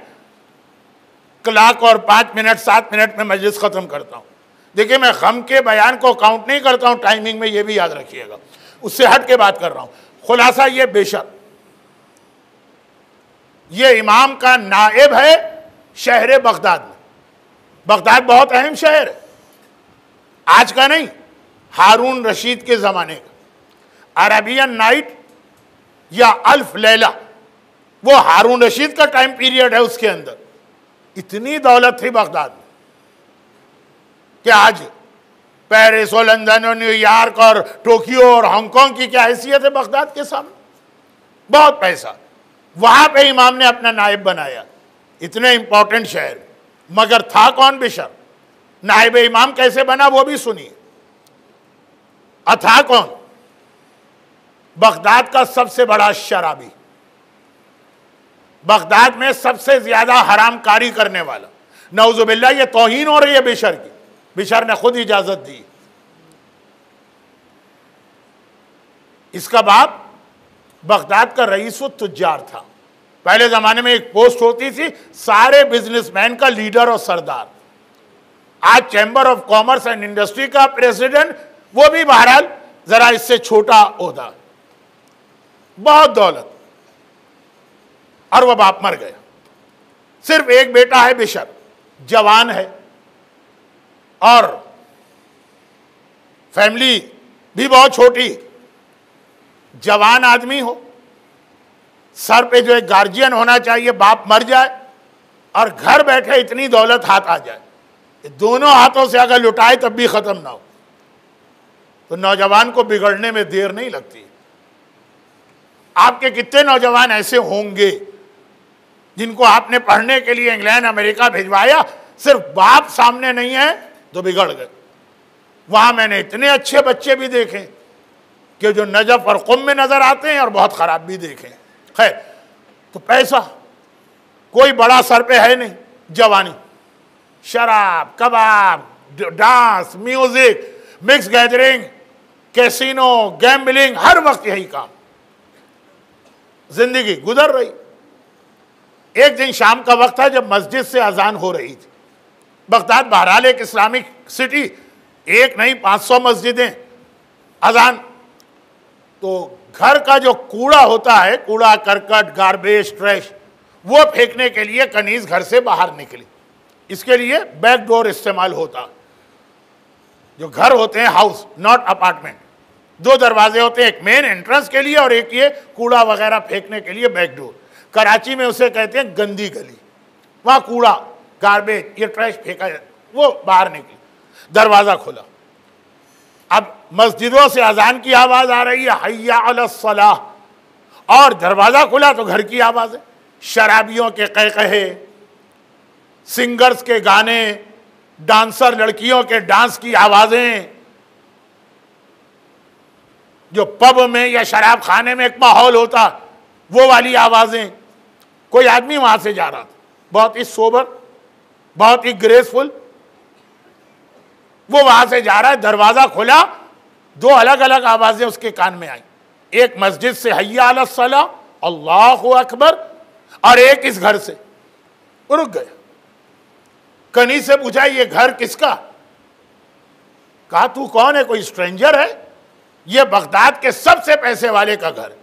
क्लाक और 5 मिनट 7 मिनट में मजलिस खत्म करता हूं। देखिए मैं गम के बयान को काउंट नहीं करता हूं टाइमिंग में, ये भी याद रखिएगा, उससे हट के बात कर रहा हूं। खुलासा ये, बेशक ये इमाम का नायब है शहर बगदाद में। बगदाद बहुत अहम शहर है, आज का नहीं, हारून रशीद के ज़माने का। अरबियन नाइट या अल्फ लैला वो हारून रशीद का टाइम पीरियड है, उसके अंदर इतनी दौलत थी बगदाद में कि आज पेरिस और लंदन और न्यूयॉर्क और टोक्यो और हांगकांग की क्या हैसियत है बगदाद के सामने। बहुत पैसा। वहां पे इमाम ने अपना नायब बनाया, इतने इंपॉर्टेंट शहर। मगर था कौन बिशर? नायब इमाम कैसे बना वो भी सुनिए। था कौन? बगदाद का सबसे बड़ा शराबी, बगदाद में सबसे ज्यादा हरामकारी करने वाला। नौजुबिल्लाह, ये तौहीन हो रही है बिशर की। बिशर ने खुद इजाजत दी। इसका बाप बगदाद का रईस तुज्जार था। पहले जमाने में एक पोस्ट होती थी सारे बिजनेसमैन का लीडर और सरदार। आज chamber of commerce and industry का प्रेसिडेंट, वो भी बहरहाल जरा इससे छोटा ओहदा। बहुत दौलत, और वह बाप मर गया। सिर्फ एक बेटा है बिशर, जवान है, और फैमिली भी बहुत छोटी। जवान आदमी हो, सर पे जो एक गार्जियन होना चाहिए, बाप मर जाए और घर बैठे इतनी दौलत हाथ आ जाए, दोनों हाथों से अगर लुटाए तब भी खत्म ना हो, तो नौजवान को बिगड़ने में देर नहीं लगती। आपके कितने नौजवान ऐसे होंगे जिनको आपने पढ़ने के लिए इंग्लैंड अमेरिका भिजवाया, सिर्फ बाप सामने नहीं है तो बिगड़ गए। वहां मैंने इतने अच्छे बच्चे भी देखे कि जो नजफ और कुम में नजर आते हैं, और बहुत खराब भी देखे। खैर, तो पैसा कोई बड़ा सर पे है नहीं। जवानी, शराब, कबाब, dance, music, mix gathering, casino, gambling, हर वक्त यही काम। जिंदगी गुजर रही। एक दिन शाम का वक्त था जब मस्जिद से अजान हो रही थी। बगदाद बहरहाल एक इस्लामिक सिटी, एक नहीं 500 मस्जिदें। अजान, तो घर का जो कूड़ा होता है, कूड़ा करकट, गार्बेज, ट्रैश, वो फेंकने के लिए कनीज घर से बाहर निकली। इसके लिए बैक डोर इस्तेमाल होता। जो घर होते हैं हाउस, नॉट अपार्टमेंट, 2 दरवाजे होते हैं, एक मेन एंट्रेंस के लिए और एक ये कूड़ा वगैरह फेंकने के लिए बैक डोर। कराची में उसे कहते हैं गंदी गली। वहां कूड़ा, गार्बेज, ये ट्रैश फेंका, वो बाहर निकली। दरवाजा खुला। अब मस्जिदों से अजान की आवाज आ रही है, हय्या अलस सलाह, और दरवाजा खुला तो घर की आवाज है। शराबियों के कहकहे, सिंगर्स के गाने, डांसर लड़कियों के डांस की आवाजें, जो पब में या शराब खाने में एक माहौल होता, वो वाली आवाजें। कोई आदमी वहां से जा रहा था, बहुत ही सोबर, बहुत ही ग्रेसफुल। वो वहां से जा रहा है, दरवाजा खुला, 2 अलग अलग आवाजें उसके कान में आई। एक मस्जिद से हय्या अलस सलाह, अल्लाहु अकबर, और एक इस घर से। रुक गया। कनी से पूछा, ये घर किसका? कहा, तू कौन है? कोई स्ट्रेंजर है? ये बगदाद के सबसे पैसे वाले का घर।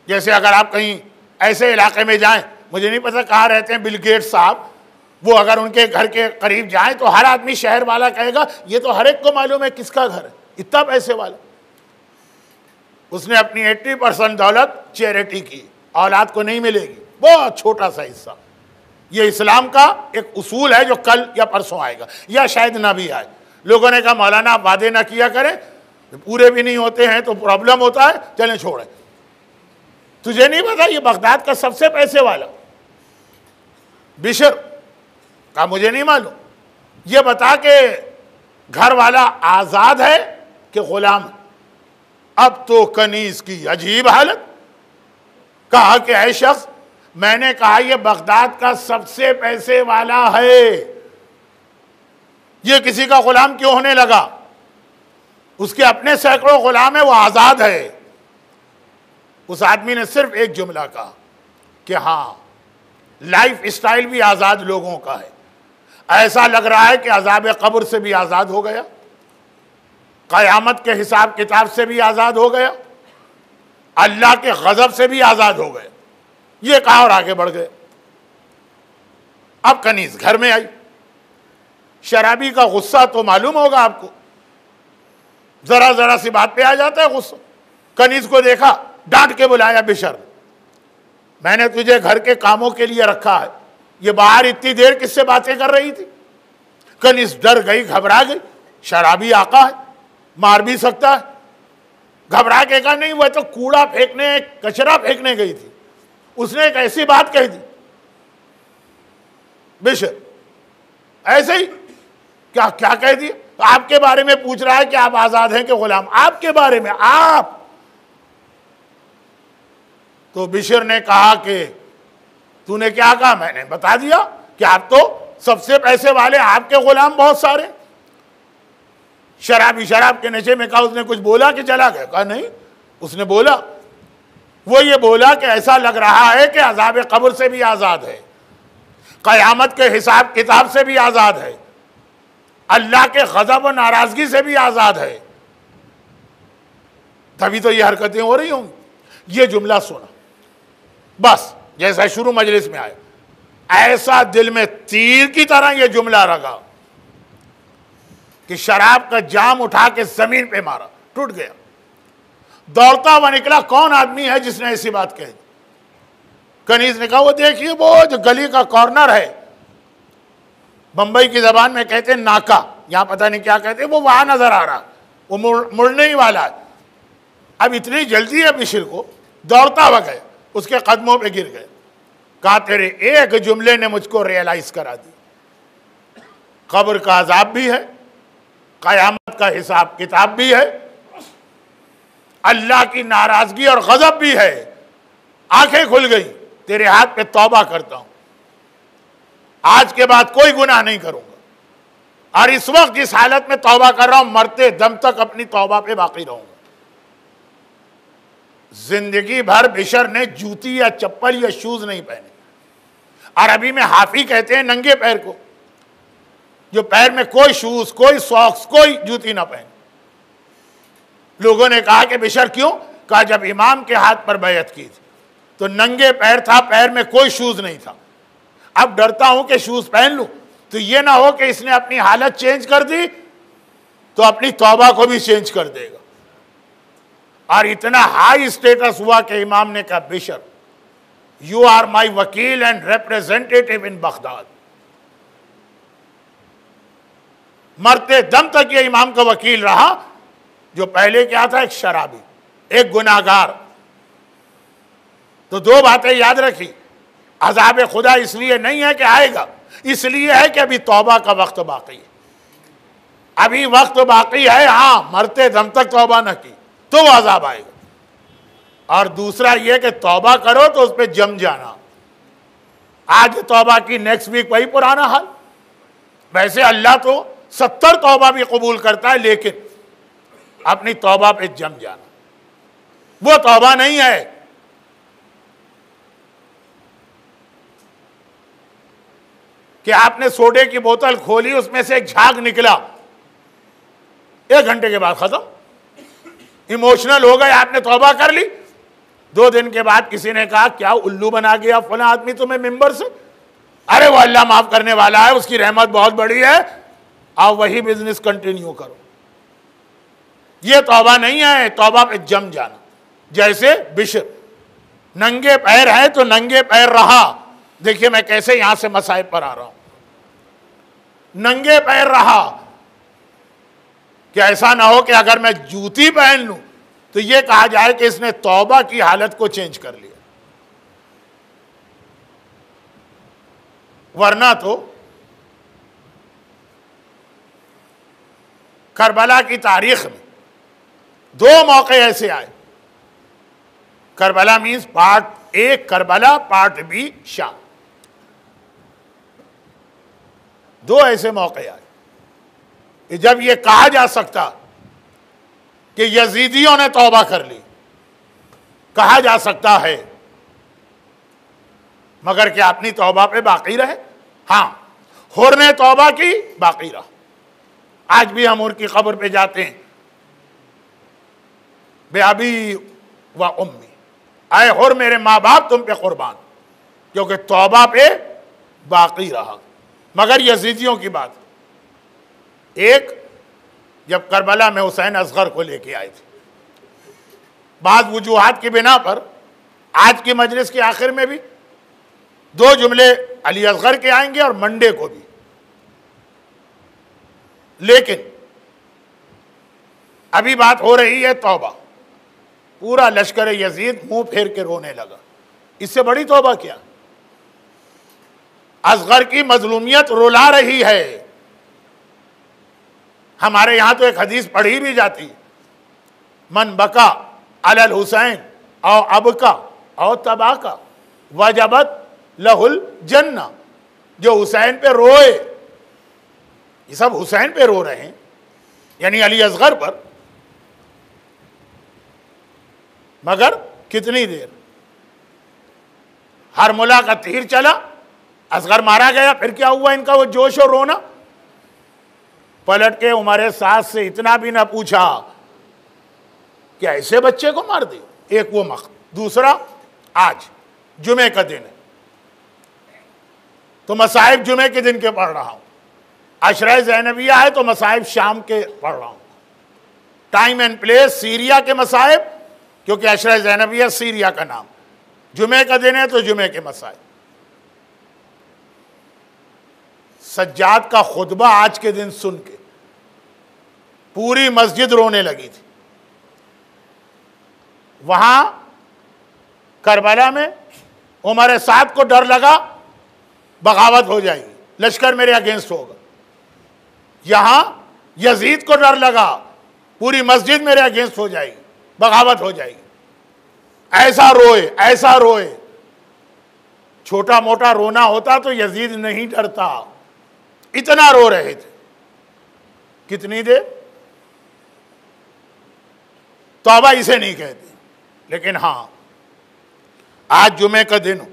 जैसे अगर आप कहीं ऐसे इलाके में जाएं, मुझे नहीं पता कहाँ रहते हैं बिल गेट्स साहब, वो अगर उनके घर के करीब जाएं तो हर आदमी शहर वाला कहेगा ये तो हर एक को मालूम है किसका घर है, इतना पैसे वाला। उसने अपनी 80% दौलत चैरिटी की, औलाद को नहीं मिलेगी, बहुत छोटा सा हिस्सा। ये इस्लाम का एक उसूल है जो कल या परसों आएगा, या शायद ना भी आए। लोगों ने कहा मौलाना आप वादे ना किया करें, पूरे भी नहीं होते हैं तो प्रॉब्लम होता है, चलें छोड़े। तुझे नहीं पता ये बगदाद का सबसे पैसे वाला बिशर का? मुझे नहीं मालूम। ये बता के घर वाला आजाद है कि गुलाम? अब तो कनीज की अजीब हालत। कहा कि ऐ शख्स, मैंने कहा ये बगदाद का सबसे पैसे वाला है, ये किसी का गुलाम क्यों होने लगा? उसके अपने सैकड़ों गुलाम है, वो आजाद है। उस आदमी ने सिर्फ एक जुमला कहा कि हाँ, लाइफ स्टाइल भी आजाद लोगों का है। ऐसा लग रहा है कि अजाब कब्र से भी आजाद हो गया, कयामत के हिसाब किताब से भी आजाद हो गया, अल्लाह के गजब से भी आजाद हो गए। ये कहा और आगे बढ़ गए। अब कनीज घर में आई। शराबी का गुस्सा तो मालूम होगा आपको, जरा जरा सी बात पे आ जाता है गुस्सा। कनीज को देखा, डांट के बुलाया बिशर। मैंने तुझे घर के कामों के लिए रखा है, ये बाहर इतनी देर किससे बातें कर रही थी? कनीज डर गई, घबरा गई, शराबी आका है, मार भी सकता है। घबरा के कहा नहीं, वह तो कूड़ा फेंकने, कचरा फेंकने गई थी, उसने एक ऐसी बात कह दी। बिशर ऐसे ही क्या क्या कह दिया? आपके बारे में पूछ रहा है कि आप आजाद हैं कि गुलाम? आपके बारे में आप? तो बिशर ने कहा कि तूने क्या कहा? मैंने बता दिया कि आप तो सबसे पैसे वाले, आपके गुलाम बहुत सारे। शराबी शराब के नशे में कहा उसने कुछ बोला कि चला गया? कहा नहीं, उसने बोला, वो ये बोला कि ऐसा लग रहा है कि अजाब कब्र से भी आजाद है, कयामत के हिसाब किताब से भी आजाद है, अल्लाह के गजब और नाराजगी से भी आजाद है। तभी तो ये हरकतें हो रही होंगी। ये जुमला सुना, बस जैसा शुरू मजलिस में आया, ऐसा दिल में तीर की तरह ये जुमला लगा कि शराब का जाम उठा के जमीन पे मारा, टूट गया। दौड़ता हुआ निकला, कौन आदमी है जिसने ऐसी बात कही? कनीज ने कहा वो देखिए, वो जो गली का कॉर्नर है, बंबई की जबान में कहते हैं नाका, यहां पता नहीं क्या कहते हैं, वो वहां नजर आ रहा, वो मुड़ने ही वाला है। अब इतनी जल्दी है बिशर को, दौड़ता हुआ गया, उसके कदमों पे गिर गए। कहा तेरे एक जुमले ने मुझको रियलाइज करा दी, कब्र का अजाब भी है, कयामत का हिसाब किताब भी है, अल्लाह की नाराजगी और गजब भी है। आंखें खुल गई, तेरे हाथ पे तौबा करता हूं, आज के बाद कोई गुनाह नहीं करूंगा, और इस वक्त जिस हालत में तौबा कर रहा हूं, मरते दम तक अपनी तौबा पे बाकी रहूंगा। जिंदगी भर बिशर ने जूती या चप्पल या शूज नहीं पहने। अरबी में हाफी कहते हैं नंगे पैर को, जो पैर में कोई शूज, कोई सॉक्स, कोई जूती ना पहने। लोगों ने कहा कि बिशर क्यों? कहा जब इमाम के हाथ पर बैयत की थी तो नंगे पैर था, पैर में कोई शूज नहीं था। अब डरता हूं कि शूज पहन लूं तो ये ना हो कि इसने अपनी हालत चेंज कर दी तो अपनी तौबा को भी चेंज कर देगा। और इतना हाई स्टेटस हुआ कि इमाम ने कहा बिशर यू आर माई वकील एंड रिप्रेजेंटेटिव इन बगदाद। मरते दम तक ये इमाम का वकील रहा, जो पहले क्या था, एक शराबी, एक गुनाहगार। तो दो बातें याद रखी, अज़ाब खुदा इसलिए नहीं है कि आएगा, इसलिए है कि अभी तौबा का वक्त बाकी है, अभी वक्त बाकी है। हाँ, मरते दम तक तौबा न की तो वो अजाब आएगा। और दूसरा ये कि तौबा करो तो उस पर जम जाना। आज तौबा की, नेक्स्ट वीक वही पुराना हाल। वैसे अल्लाह तो 70 तौबा भी कबूल करता है, लेकिन अपनी तौबा पे जम जाना वो तौबा नहीं है। कि आपने सोडे की बोतल खोली, उसमें से एक झाग निकला, 1 घंटे के बाद खत्म, इमोशनल हो गए, आपने तौबा कर ली। 2 दिन के बाद किसी ने कहा क्या उल्लू बना गया फला आदमी तुम्हें मिंबर से? अरे वो अल्लाह माफ करने वाला है, उसकी रहमत बहुत बड़ी है, आओ वही बिजनेस कंटिन्यू करो। ये तौबा नहीं है, तौबा पे जम जाना। जैसे बिशर नंगे पैर है तो नंगे पैर रहा। देखिए मैं कैसे यहां से मसाइब पर आ रहा हूं। नंगे पैर रहा कि ऐसा ना हो कि अगर मैं जूती पहन लूं तो यह कहा जाए कि इसने तौबा की हालत को चेंज कर लिया। वरना तो करबला की तारीख में 2 मौके ऐसे आए। Karbala means part A Karbala, part B Sham. 2 ऐसे मौके आए कि जब यह कहा जा सकता कि यजीदियों ने तौबा कर ली, कहा जा सकता है, मगर क्या अपनी तौबा पे बाकी रहे? हां, हुर ने तौबा की, बाकी रहा। आज भी हम उनकी कब्र पे जाते हैं, बे अबी व उम्मी, आए हुर मेरे माँ बाप तुम पे कुर्बान, क्योंकि तौबा पे बाकी रहा। मगर यजीदियों की बात, एक जब करबला में हुसैन असगर को लेके आए थे, बाद वजूहात की बिना पर आज की मजलिस के आखिर में भी 2 जुमले अली असगर के आएंगे और मंडे को भी। लेकिन अभी बात हो रही है तौबा। पूरा लश्कर यजीद मुंह फेर के रोने लगा। इससे बड़ी तौबा क्या? असगर की मजलूमियत रुला रही है। हमारे यहां तो एक हदीस पढ़ी भी जाती, मन बका अलल हुसैन और अबका और तबाका वजबत लहुल जन्ना। जो हुसैन पे रोए, ये सब हुसैन पे रो रहे हैं, यानी अली असगर पर। मगर कितनी देर? हरमुला का तीर चला, असगर मारा गया, फिर क्या हुआ इनका वो जोश और रोना? पलट के उमर सास से इतना भी ना पूछा कि ऐसे बच्चे को मार दिया। एक वो मख्त, दूसरा आज जुमे का दिन है तो मसाइब जुमे के दिन के पढ़ रहा हूं। अशरा ज़ैनबिया है तो मसाइब शाम के पढ़ रहा हूं। टाइम एंड प्लेस सीरिया के मसाइब, क्योंकि अशरा ज़ैनबिया सीरिया का नाम। जुमे का दिन है तो जुमे के मसाइब। सज्जाद का खुतबा आज के दिन सुन के पूरी मस्जिद रोने लगी थी। वहां करबला में उमर साद को डर लगा बगावत हो जाएगी, लश्कर मेरे अगेंस्ट होगा। यहां यजीद को डर लगा पूरी मस्जिद मेरे अगेंस्ट हो जाएगी, बगावत हो जाएगी। ऐसा रोए, ऐसा रोए। छोटा मोटा रोना होता तो यजीद नहीं डरता, इतना रो रहे थे। कितनी देर? तौबा इसे नहीं कहते, लेकिन हां आज जुमे का दिन हो,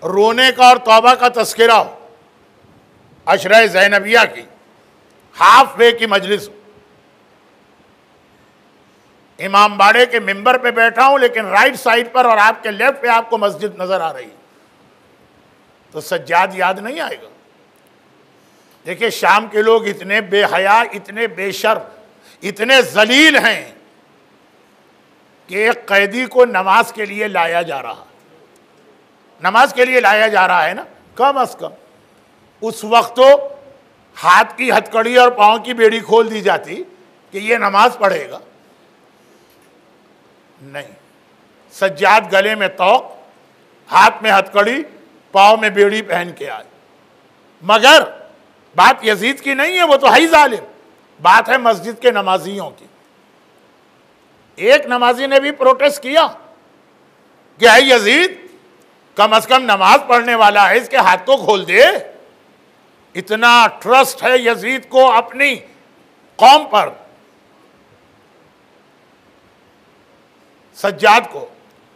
रोने का और तौबा का तस्करा हो। अशरा ज़ैनबिया की हाफ वे की मजलिस, इमाम बाड़े के मिंबर पे बैठा हूं, लेकिन राइट साइड पर और आपके लेफ्ट पे आपको मस्जिद नजर आ रही है, तो सज्जाद याद नहीं आएगा? देखिए, शाम के लोग इतने बेहया, इतने बेशर्म, इतने जलील हैं कि एक कैदी को नमाज के लिए लाया जा रहा है। नमाज के लिए लाया जा रहा है ना, कम अज कम उस वक्त तो हाथ की हथकड़ी और पांव की बेड़ी खोल दी जाती कि ये नमाज पढ़ेगा। नहीं, सज्जाद गले में तौक, हाथ में हथकड़ी, पांव में बेड़ी पहन के आए। मगर बात यजीद की नहीं है, वो तो है ही जालिम। बात है मस्जिद के नमाजियों की। एक नमाजी ने भी प्रोटेस्ट किया कि है यजीद, कम से कम नमाज पढ़ने वाला है, इसके हाथ तो खोल दे। इतना ट्रस्ट है यजीद को अपनी कौम पर। सज्जाद को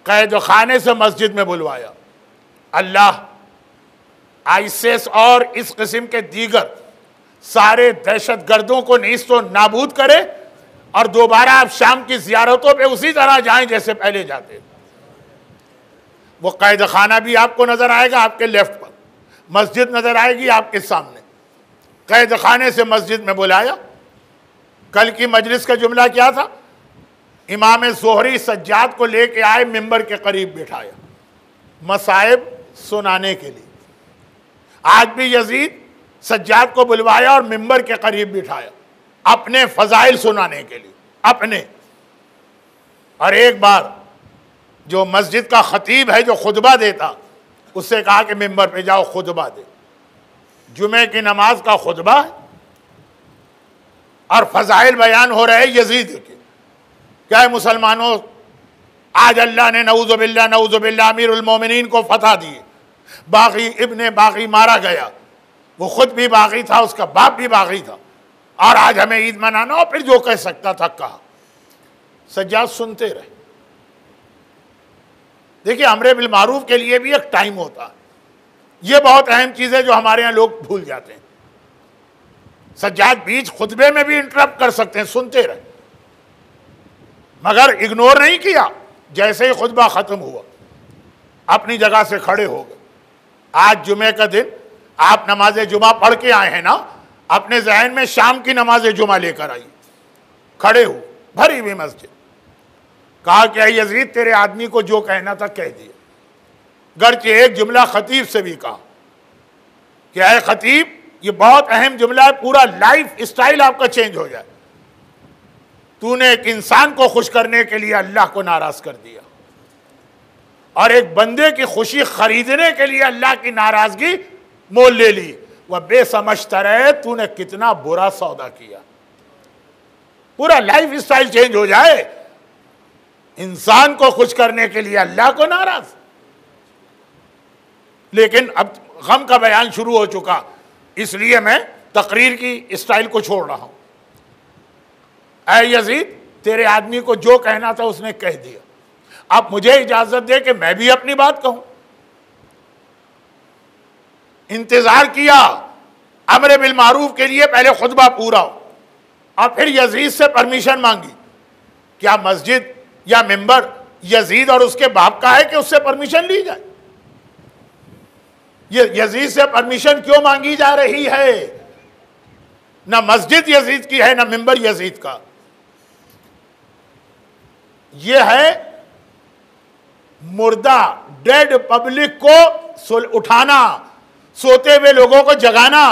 कैद खाने से मस्जिद में बुलवाया। अल्लाह आईसिस और इस किस्म के दीगर सारे दहशत गर्दों को नीस्तो नाबूद करे और दोबारा आप शाम की जियारतों पे उसी तरह जाएं जैसे पहले जाते। वो कैद खाना भी आपको नजर आएगा आपके लेफ्ट पर, मस्जिद नजर आएगी आपके सामने। कैद खाने से मस्जिद में बुलाया। कल की मजलिस का जुमला क्या था? इमाम ज़ोहरी सज्जाद को लेके आए, मिंबर के करीब बिठाया मसाइब सुनाने के लिए। आज भी यजीद सज्जाद को बुलवाया और मिंबर के करीब बिठाया अपने फजाइल सुनाने के लिए, अपने। और एक बार जो मस्जिद का खतीब है, जो खुतबा देता, उससे कहा कि मिंबर पे जाओ खुतबा दे। जुमे की नमाज का खुतबा है और फजाइल बयान हो रहे यजीद के। क्या है मुसलमानों, आज अल्लाह ने नऊज़ुबिल्लाह अमीरुल मोमिनीन को फतह दी। बागी इब्ने बागी मारा गया, वो खुद भी बागी था, उसका बाप भी बागी था, और आज हमें ईद मनाना। और फिर जो कह सकता था कहा। सज्जाद सुनते रहे। देखिए, अमरे बिल मारूफ के लिए भी एक टाइम होता है। ये बहुत अहम चीज़ है जो हमारे यहाँ लोग भूल जाते हैं। सज्जाद बीच खुतबे में भी इंटरप्ट कर सकते हैं, सुनते रहे, मगर इग्नोर नहीं किया। जैसे ही खुतबा खत्म हुआ अपनी जगह से खड़े हो गए। आज जुमे का दिन, आप नमाज जुमा पढ़ के आए हैं ना, अपने जहन में शाम की नमाज जुमा लेकर आइए। खड़े हो, भरी हुई मस्जिद, कहा कि ऐ यजीद तेरे आदमी को जो कहना था कह दिया। गर्चे एक जुमला खतीब से भी कहा कि ऐ खतीब ये बहुत अहम जुमला है, पूरा लाइफ स्टाइल आपका चेंज हो जाए। तूने एक इंसान को खुश करने के लिए अल्लाह को नाराज कर दिया और एक बंदे की खुशी खरीदने के लिए अल्लाह की नाराजगी मोल ले ली। वह बेसमझता रहे, तूने कितना बुरा सौदा किया। पूरा लाइफ स्टाइल चेंज हो जाए, इंसान को खुश करने के लिए अल्लाह को नाराज। लेकिन अब गम का बयान शुरू हो चुका, इसलिए मैं तकरीर की स्टाइल को छोड़ रहा हूं। ऐ यजीद तेरे आदमी को जो कहना था उसने कह दिया, अब मुझे इजाजत दे कि मैं भी अपनी बात कहूं। इंतजार किया अमर बिल मारूफ के लिए, पहले खुतबा पूरा हो और फिर यजीद से परमिशन मांगी। क्या मस्जिद या मिंबर यजीद और उसके बाप का है कि उससे परमिशन ली जाए? ये यजीद से परमिशन क्यों मांगी जा रही है? ना मस्जिद यजीद की है ना मिंबर यजीद का। यह है मुर्दा डेड पब्लिक को उठाना, सोते हुए लोगों को जगाना।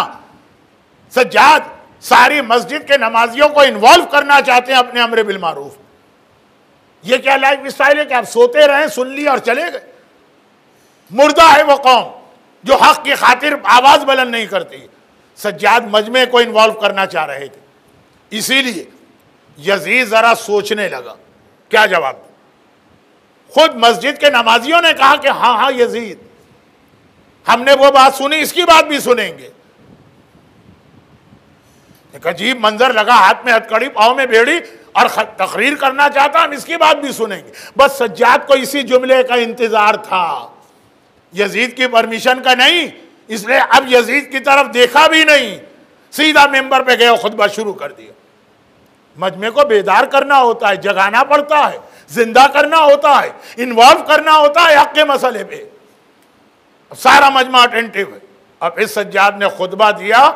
सज्जाद सारी मस्जिद के नमाजियों को इन्वॉल्व करना चाहते हैं अपने अमर बिल मारूफ। ये क्या लाइफ स्टाइल है कि आप सोते रहे, सुन लिया और चले गए? मुर्दा है वो कौम जो हक की खातिर आवाज बुलंद नहीं करती। सज्जाद मजमे को इन्वॉल्व करना चाह रहे थे, इसीलिए यजीद जरा सोचने लगा क्या जवाब दे। खुद मस्जिद के नमाजियों ने कहा कि हाँ हाँ यजीद, हमने वो बात सुनी, इसकी बात भी सुनेंगे। एक अजीब मंजर लगा, हाथ में हथकड़ी पाँव में बेड़ी और तकरीर करना चाहता, हम इसकी बात भी सुनेंगे। बस सज्जाद को इसी जुमले का इंतजार था, यजीद की परमिशन का नहीं। इसलिए अब यजीद की तरफ देखा भी नहीं, सीधा मेंबर पे गए, खुतबा शुरू कर दिया। मजमे को बेदार करना होता है, जगाना पड़ता है, जिंदा करना होता है, इन्वॉल्व करना होता है हक के मसले पे। सारा मजमा अटेंटिव है। अब इस सज्जाद ने खुतबा दिया,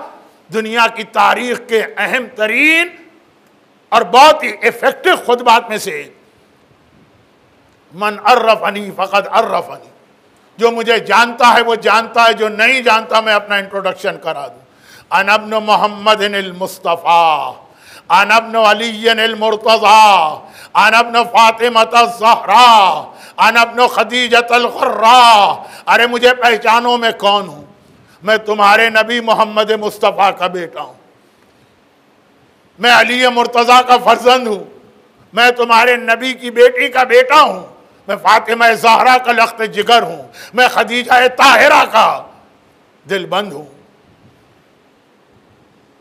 दुनिया की तारीख के अहम तरीन और बहुत ही इफेक्टिव खुतबात में से। मन अर्रफनी फकद अर्रफनी, जो मुझे जानता है वो जानता है, जो नहीं जानता मैं अपना इंट्रोडक्शन करा दूं। अन अब्न मोहम्मद मुस्तफ़ा, अन अब्न अली मुर्तज़ा, अन अब्न फातिमा ज़हरा, अन अब्न खदीजत अल-ग़ुर्रा। अरे मुझे पहचानो मैं कौन हूं? मैं तुम्हारे नबी मोहम्मद मुस्तफ़ा का बेटा हूं, मैं अली मुर्तज़ा का फर्जंद हूं, मैं तुम्हारे नबी की बेटी का बेटा हूं, मैं फातिमा ज़हरा का लख्त जिगर हूं, मैं खदीजा ताहिरा का दिलबंद हूं,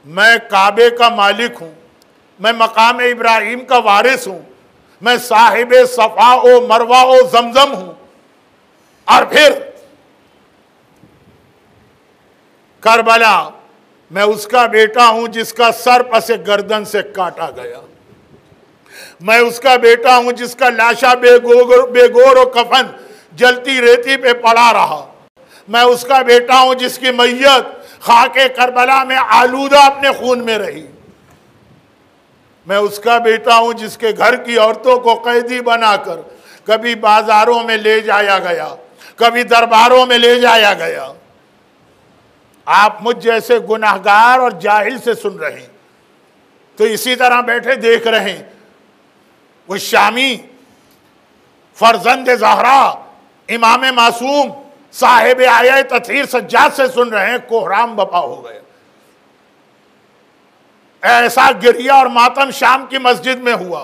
मैं काबे का मालिक हूं, मैं मकाम इब्राहिम का वारिस हूं, मैं साहिब सफ़ा ओ मरवा ओ जमजम हूं। और फिर करबला, मैं उसका बेटा हूं जिसका सर पसे गर्दन से काटा गया, मैं उसका बेटा हूं जिसका लाशा बेगोर और कफन जलती रेती पे पड़ा रहा, मैं उसका बेटा हूं जिसकी मैयत खाके करबला में आलूदा अपने खून में रही, मैं उसका बेटा हूं जिसके घर की औरतों को कैदी बनाकर कभी बाजारों में ले जाया गया, कभी दरबारों में ले जाया गया। आप मुझ जैसे गुनाहगार और जाहिल से सुन रहे हैं, तो इसी तरह बैठे देख रहे हैं वो शामी फर्जंद ज़हरा इमाम मासूम साहिब आया तथहीर सज्जाद से सुन रहे हैं, कोहराम बपा हो गया। ऐसा गिरिया और मातम शाम की मस्जिद में हुआ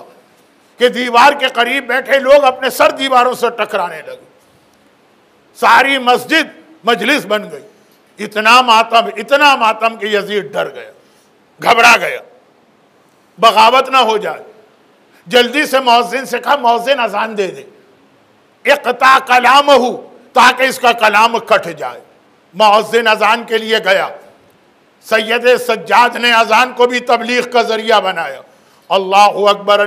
कि दीवार के करीब बैठे लोग अपने सर दीवारों से टकराने लगे, सारी मस्जिद मजलिस बन गई। इतना मातम कि यजीद डर गया, घबरा गया, बगावत ना हो जाए। जल्दी से मौज़िन से कहा, मौज़िन अजान दे दे, इक़ता कलामहु, ताकि इसका कलाम कट जाए। मौज़िन अजान के लिए गया। सैयद सज्जाद ने अजान को भी तबलीग का जरिया बनाया। अल्लाहु अकबर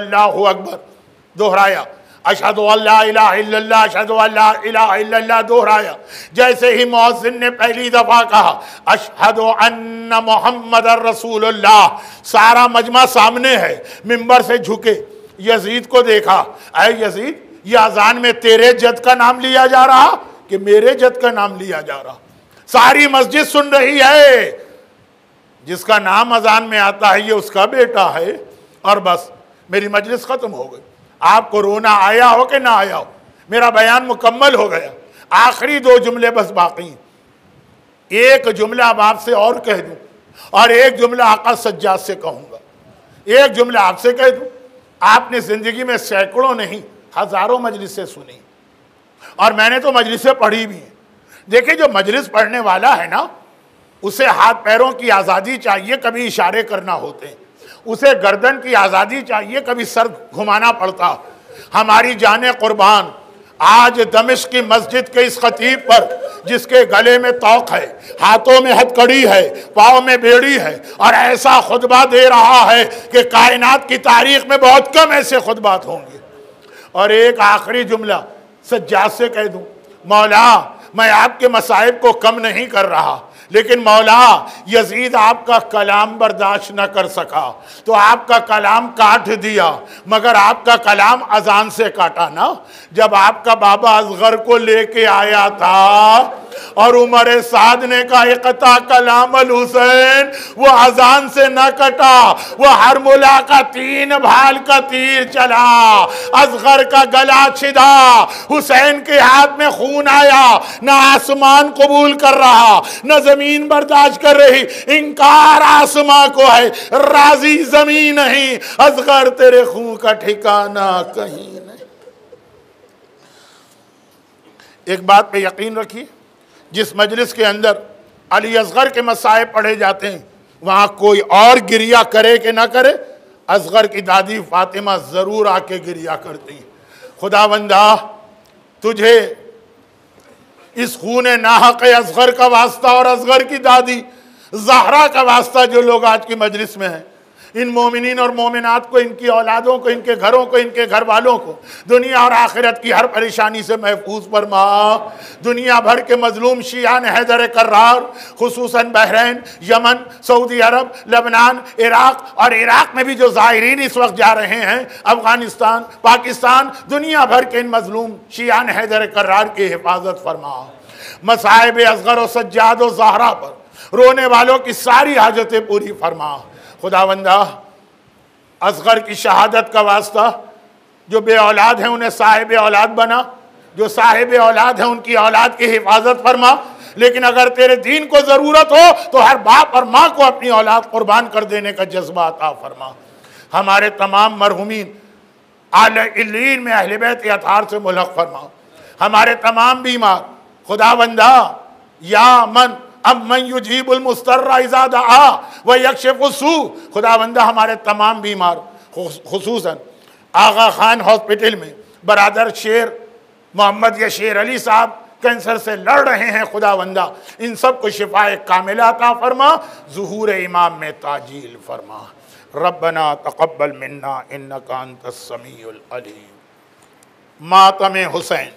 दोहराया, अशहदु अल्ला इलाहा इल्लल्लाह, अशहदु अल्ला इलाहा इल्लल्लाह दोहराया। जैसे ही मुअज्जिन ने पहली दफा कहा अशहदु अन्ना मुहम्मदर रसूलुल्लाह, सारा मजमा सामने है, मिंबर से झुके, यजीद को देखा, अय यजीद, ये अजान में तेरे जद का नाम लिया जा रहा कि मेरे जद का नाम लिया जा रहा? सारी मस्जिद सुन रही है, जिसका नाम अजान में आता है ये उसका बेटा है, और बस मेरी मजलिस खत्म हो गई। आपको रोना आया हो कि ना आया हो, मेरा बयान मुकम्मल हो गया। आखिरी 2 जुमले बस बाकी हैं। एक जुमला अब आपसे और कह दूं, और एक जुमला आका सज्जाद से कहूंगा। एक जुमला आपसे कह दूं, आपने जिंदगी में सैकड़ों नहीं हजारों मजलिसें सुनी, और मैंने तो मजलिसें पढ़ी भी हैं। देखिए, जो मजलिस पढ़ने वाला है ना, उसे हाथ पैरों की आज़ादी चाहिए, कभी इशारे करना होते हैं। उसे गर्दन की आज़ादी चाहिए, कभी सर घुमाना पड़ता। हमारी जाने कुर्बान, आज दमिश्क की मस्जिद के इस खतीब पर, जिसके गले में तौक है, हाथों में हथकड़ी है, पाँव में बेड़ी है, और ऐसा खुतबा दे रहा है कि कायनात की तारीख में बहुत कम ऐसे खुतबात होंगे। और एक आखिरी जुमला सज्जाद से कह दूं, मौला, मैं आपके मसाइब को कम नहीं कर रहा, लेकिन मौला, यजीद आपका कलाम बर्दाश्त न कर सका तो आपका कलाम काट दिया, मगर आपका कलाम अजान से काटा ना। जब आपका बाबा असगर को लेके आया था और उमर साद ने कहा इक़ता कलाम अल हुसैन, वो अजान से न कटा, वो हरमुला का 3 भाल का तीर चला, असगर का गला छिदा, हुसैन के हाथ में खून आया, न आसमान कबूल कर रहा, न जमीन बर्दाश्त कर रही। इंकार आसमां को है, राजी जमीन नहीं, असगर तेरे खून का ठिकाना कहीं नहीं। एक बात पे यकीन रखिए, जिस मजलिस के अंदर अली असगर के मसाइब पढ़े जाते हैं, वहां कोई और गिरिया करे कि ना करे, असगर की दादी फातिमा जरूर आके गिरिया करती हैं। खुदावंदा, तुझे इस खून नाहक असगर का वास्ता और असगर की दादी ज़हरा का वास्ता, जो लोग आज की मजलिस में हैं, इन मोमिनीन और मोमिनात को, इनकी औलादों को, इनके घरों को, इनके घर वालों को दुनिया और आखिरत की हर परेशानी से महफूज फरमा। दुनिया भर के मजलूम शियान हैदर कर्रार, खुसूसन Bahrain, Yemen, Saudi Arabia, Lebanon, Iraq, और इराक में भी जो ज़ाहिरीन इस वक्त जा रहे हैं, अफगानिस्तान, पाकिस्तान, दुनिया भर के इन मजलूम शियान हैदर कर्रार की हिफाजत फरमा। मसाइब असगर और सज्जाद और ज़हरा पर रोने वालों की सारी हाजतें पूरी फरमा। खुदावंदा, असगर की शहादत का वास्ता, जो बे औलाद हैं उन्हें साहिब औलाद बना, जो साहिब औलाद हैं उनकी औलाद की हिफाजत फरमा। लेकिन अगर तेरे दीन को ज़रूरत हो तो हर बाप और माँ को अपनी औलाद कुर्बान कर देने का जज्बा अता फरमा। हमारे तमाम मरहुमीन आले इल्लीन में अहले बैत अतार से मुल्हक़ फरमा। हमारे तमाम बीमार, खुदावंदा, या मन अब मन युजीबुल मुस्तर्रा इज़ा दआ व यक्शिफु सू, खुदावंदा, हमारे तमाम बीमार, खुसूसन आगा खान हॉस्पिटल में बरादर शेर मोहम्मद या शेर अली साहब कैंसर से लड़ रहे हैं, खुदावंदा, इन सब को शिफाए कामिला अता फरमा, ज़ुहूर इमाम में ताजील फरमा। रब्बना तक़ब्बल मिन्ना इन्नका अंतस समीउल अलीम। मातम हुसैन।